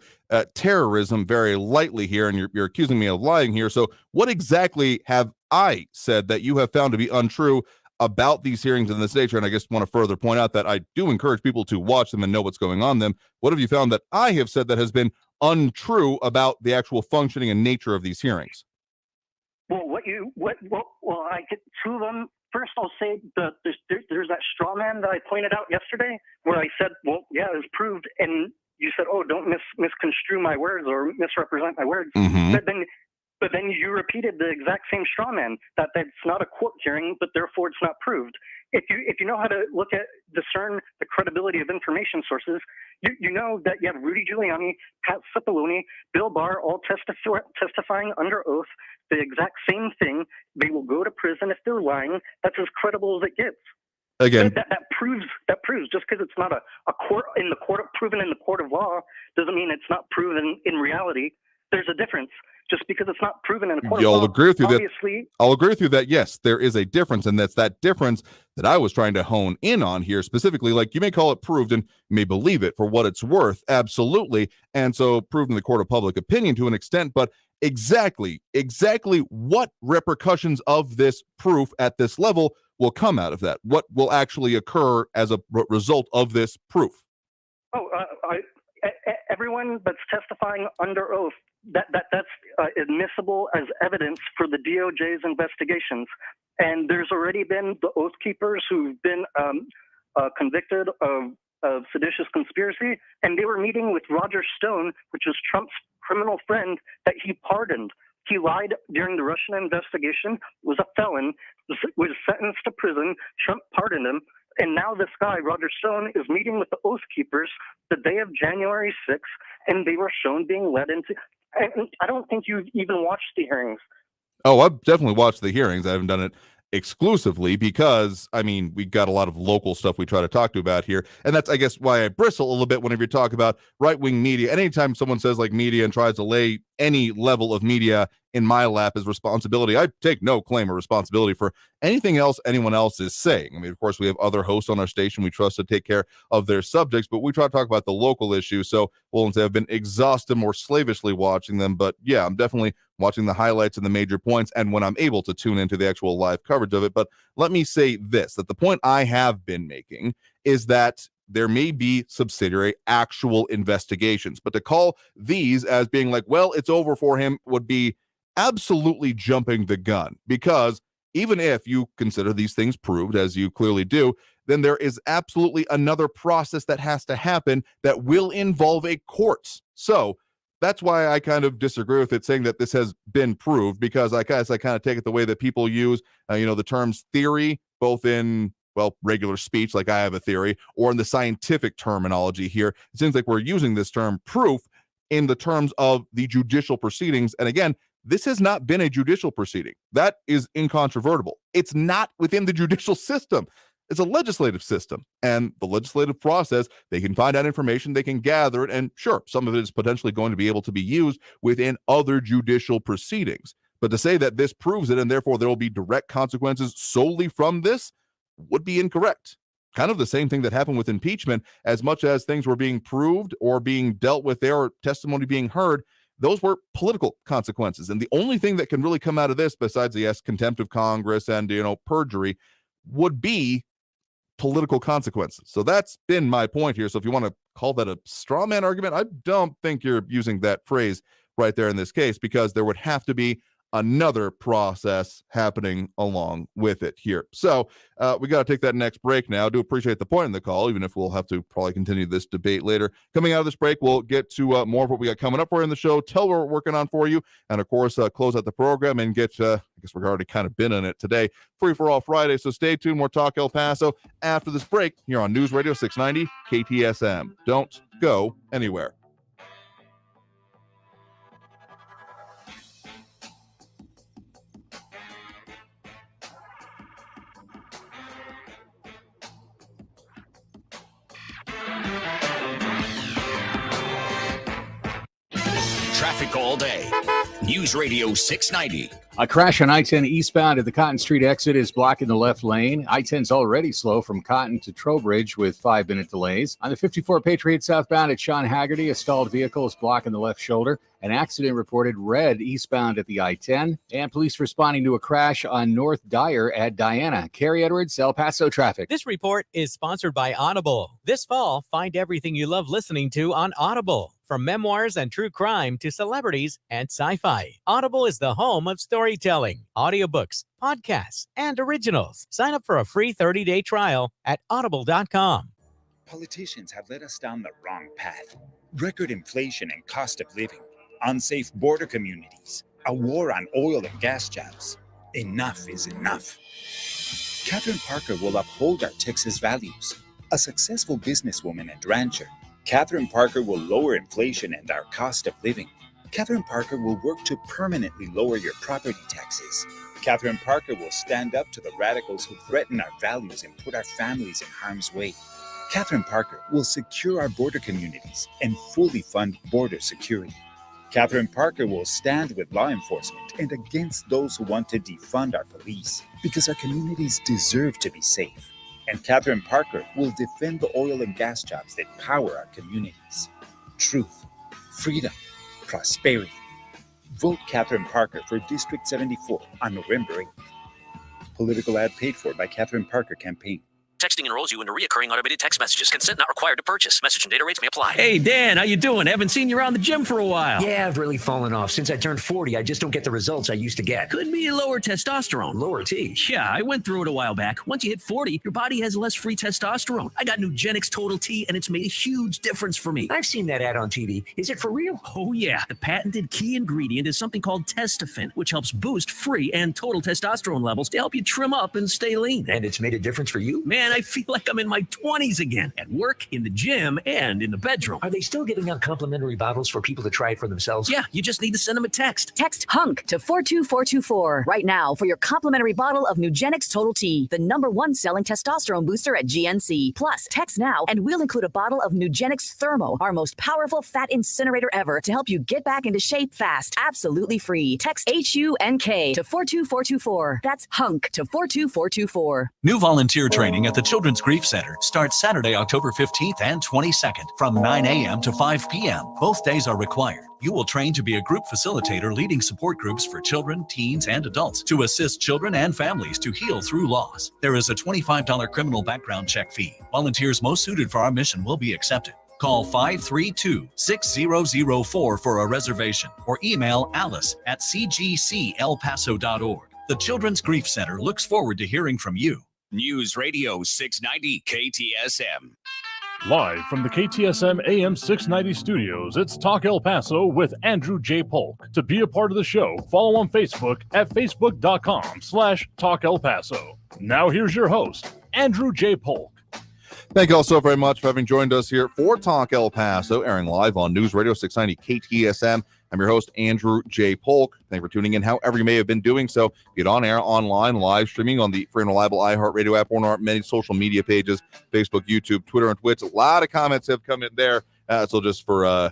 terrorism very lightly here, and you're accusing me of lying here. So what exactly have I said that you have found to be untrue about these hearings in this nature? And I just want to further point out that I do encourage people to watch them and know what's going on them. What have you found that I have said that has been untrue about the actual functioning and nature of these hearings? Well, I get two of them. First, I'll say there's that straw man that I pointed out yesterday where I said, well, yeah, it was proved. And you said, don't misconstrue my words or misrepresent my words. But then you repeated the exact same straw man, that it's not a court hearing, but therefore it's not proved. If you know how to discern the credibility of information sources, you know that you have Rudy Giuliani, Pat Cipollone, Bill Barr, all testifying under oath, the exact same thing. They will go to prison if they're lying. That's as credible as it gets. Again, that proves just because it's not a court in the court proven in the court of law doesn't mean it's not proven in reality. There's a difference. just because it's not proven in a court. I'll agree with you Obviously, I'll agree with you that yes, there is a difference, and that's that difference that I was trying to hone in on here specifically. Like, you may call it proved and you may believe it for what it's worth, absolutely, and so proved in the court of public opinion to an extent, but exactly what repercussions of this proof at this level will come out of that? What will actually occur as a result of this proof? Everyone that's testifying under oath, that's admissible as evidence for the DOJ's investigations. And there's already been the Oath Keepers who've been convicted of seditious conspiracy, and they were meeting with Roger Stone, which is Trump's criminal friend that he pardoned. He lied during the Russian investigation, was a felon, was sentenced to prison. Trump pardoned him. And now this guy, Roger Stone, is meeting with the Oath Keepers the day of January 6th, and they were shown being led into. I don't think you've even watched the hearings. Oh, I've definitely watched the hearings. I haven't done it exclusively because, I mean, we got a lot of local stuff we try to talk to about here. And that's, I guess, why I bristle a little bit whenever you talk about right-wing media. Anytime someone says like media and tries to lay any level of media in my lap as responsibility, I take no claim or responsibility for anything else anyone else is saying. I mean, of course, we have other hosts on our station we trust to take care of their subjects, but we try to talk about the local issues. So, well, and say I've been exhausted more slavishly watching them, but yeah, I'm definitely watching the highlights and the major points, and when I'm able to tune into the actual live coverage of it. But let me say this, that the point I have been making is that there may be subsidiary actual investigations, but to call these as being like, well, it's over for him would be absolutely jumping the gun, because even if you consider these things proved, as you clearly do, then there is absolutely another process that has to happen that will involve a court. So that's why I kind of disagree with it saying that this has been proved, because I kind of take it the way that people use, the terms theory, both in, well, regular speech, like I have a theory, or in the scientific terminology here. It seems like we're using this term proof in the terms of the judicial proceedings. And again, this has not been a judicial proceeding. That is incontrovertible. It's not within the judicial system. It's a legislative system, and the legislative process, they can find out information, they can gather it, and sure, some of it is potentially going to be able to be used within other judicial proceedings. But to say that this proves it and therefore there will be direct consequences solely from this would be incorrect. Kind of the same thing that happened with impeachment. As much as things were being proved or being dealt with there, or testimony being heard, those were political consequences. And the only thing that can really come out of this, besides the contempt of Congress and, perjury, would be political consequences. So that's been my point here. So if you want to call that a straw man argument, I don't think you're using that phrase right there in this case, because there would have to be another process happening along with it here. So we got to take that next break now. I do appreciate the point in the call, even if we'll have to probably continue this debate later. Coming out of this break, we'll get to more of what we got coming up for you in the show, tell what we're working on for you, and of course, close out the program and get, I guess we've already kind of been in it today, Free for All Friday. So stay tuned. More Talk El Paso after this break here on News Radio 690 KTSM. Don't go anywhere. Traffic all day. News Radio 690. A crash on I-10 eastbound at the Cotton Street exit is blocking the left lane. I-10's already slow from Cotton to Trowbridge with 5-minute delays. On the 54 Patriot southbound at Sean Haggerty, a stalled vehicle is blocking the left shoulder. An accident reported red eastbound at the I-10. And police responding to a crash on North Dyer at Diana. Carrie Edwards, El Paso traffic. This report is sponsored by Audible. This fall, find everything you love listening to on Audible. From memoirs and true crime to celebrities and sci-fi, Audible is the home of storytelling, audiobooks, podcasts, and originals. Sign up for a free 30-day trial at audible.com. Politicians have led us down the wrong path. Record inflation and cost of living, unsafe border communities, a war on oil and gas jobs. Enough is enough. Catherine Parker will uphold our Texas values. A successful businesswoman and rancher, Catherine Parker will lower inflation and our cost of living. Catherine Parker will work to permanently lower your property taxes. Catherine Parker will stand up to the radicals who threaten our values and put our families in harm's way. Catherine Parker will secure our border communities and fully fund border security. Catherine Parker will stand with law enforcement and against those who want to defund our police, because our communities deserve to be safe. And Catherine Parker will defend the oil and gas jobs that power our communities. Truth, freedom, prosperity. Vote Catherine Parker for District 74 on November 8th. Political ad paid for by Catherine Parker Campaign. Texting enrolls you into recurring automated text messages. Consent not required to purchase. Message and data rates may apply. Hey, Dan, how you doing? Haven't seen you around the gym for a while. Yeah, I've really fallen off. Since I turned 40, I just don't get the results I used to get. Could be lower testosterone. Lower T. Yeah, I went through it a while back. Once you hit 40, your body has less free testosterone. I got Nugenix Total T, and it's made a huge difference for me. I've seen that ad on TV. Is it for real? Oh, yeah. The patented key ingredient is something called Testofen, which helps boost free and total testosterone levels to help you trim up and stay lean. And it's made a difference for you? Man, I feel like I'm in my 20s again, at work, in the gym, and in the bedroom. Are they still giving out complimentary bottles for people to try it for themselves? Yeah, you just need to send them a text. Text HUNK to 42424 right now for your complimentary bottle of Nugenix Total T, the #1 selling testosterone booster at GNC. Plus, text now and we'll include a bottle of Nugenix Thermo, our most powerful fat incinerator ever, to help you get back into shape fast, absolutely free. Text HUNK to 42424. That's HUNK to 42424. New volunteer training at the Children's Grief Center starts Saturday, October 15th and 22nd from 9 a.m. to 5 p.m. Both days are required. You will train to be a group facilitator leading support groups for children, teens, and adults to assist children and families to heal through loss. There is a $25 criminal background check fee. Volunteers most suited for our mission will be accepted. Call 532-6004 for a reservation or email alice@cgcelpaso.org. The Children's Grief Center looks forward to hearing from you. News Radio 690 KTSM. Live from the KTSM AM 690 studios, it's Talk El Paso with Andrew J. Polk. To be a part of the show, follow on Facebook at facebook.com/Talk El Paso. Now here's your host, Andrew J. Polk. Thank you all so very much for having joined us here for Talk El Paso, airing live on News Radio 690 KTSM. I'm your host, Andrew J. Polk. Thank you for tuning in, however you may have been doing so. Get on air, online, live streaming on the free and reliable iHeartRadio app, or on our many social media pages, Facebook, YouTube, Twitter, and Twitch. A lot of comments have come in there. So just for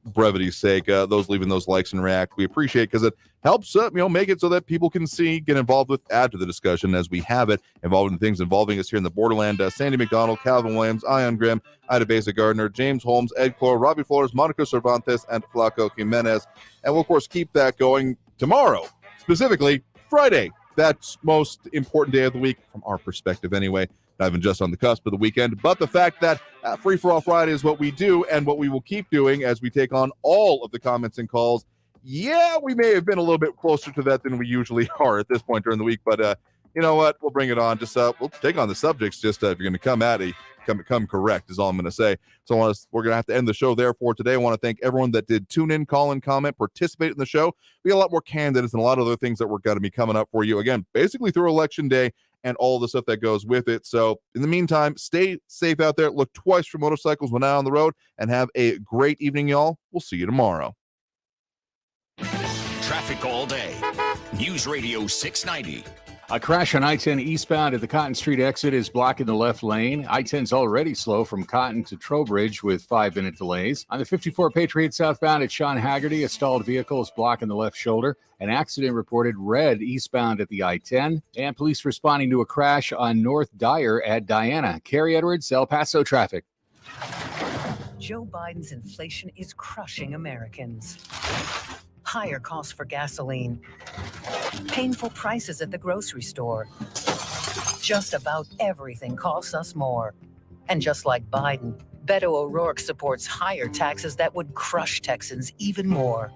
brevity's sake, those leaving those likes and react, we appreciate, because it helps make it so that people can see, get involved with, add to the discussion as we have it, involved in things involving us here in the borderland. Sandy McDonald, Calvin Williams, Ion Grimm, Ida Besa Gardner, James Holmes, Ed Clore, Robbie Flores, Monica Cervantes, and Flaco Jimenez. And we'll of course keep that going tomorrow, specifically Friday, that's most important day of the week from our perspective anyway. Not even just on the cusp of the weekend, but the fact that Free For All Friday is what we do and what we will keep doing as we take on all of the comments and calls. Yeah, we may have been a little bit closer to that than we usually are at this point during the week, but you know what? We'll bring it on. Just we'll take on the subjects. Just if you're going to come at it, come correct is all I'm going to say. So we're going to have to end the show there for today. I want to thank everyone that did tune in, call in, comment, participate in the show. We got a lot more candidates and a lot of other things that we're going to be coming up for you again, basically through Election Day and all the stuff that goes with it. So in the meantime, stay safe out there. Look twice for motorcycles when out on the road, and have a great evening, y'all. We'll see you tomorrow. Traffic all day. News Radio 690. A crash on I-10 eastbound at the Cotton Street exit is blocking the left lane. I-10's already slow from Cotton to Trowbridge with 5-minute delays. On the 54 Patriot southbound at Sean Haggerty, a stalled vehicle is blocking the left shoulder. An accident reported red eastbound at the I-10. And police responding to a crash on North Dyer at Diana. Carrie Edwards, El Paso traffic. Joe Biden's inflation is crushing Americans. Higher costs for gasoline, painful prices at the grocery store. Just about everything costs us more. And just like Biden, Beto O'Rourke supports higher taxes that would crush Texans even more.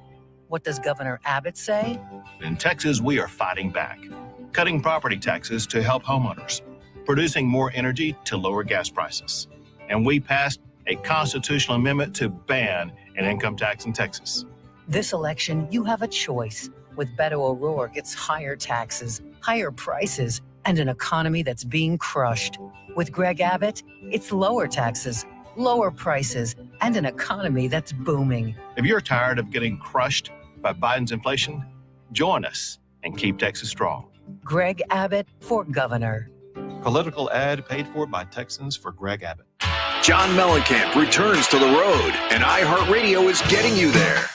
What does Governor Abbott say? In Texas, we are fighting back, cutting property taxes to help homeowners, producing more energy to lower gas prices. And we passed a constitutional amendment to ban an income tax in Texas. This election, you have a choice. With Beto O'Rourke, it's higher taxes, higher prices, and an economy that's being crushed. With Greg Abbott, it's lower taxes, lower prices, and an economy that's booming. If you're tired of getting crushed by Biden's inflation, join us and keep Texas strong. Greg Abbott for governor. Political ad paid for by Texans for Greg Abbott. John Mellencamp returns to the road, and iHeartRadio is getting you there.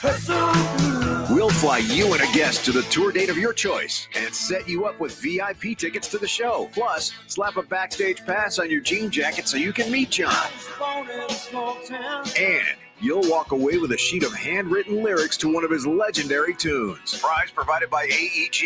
We'll fly you and a guest to the tour date of your choice and set you up with VIP tickets to the show. Plus, slap a backstage pass on your jean jacket so you can meet John. And you'll walk away with a sheet of handwritten lyrics to one of his legendary tunes. Prize provided by AEG.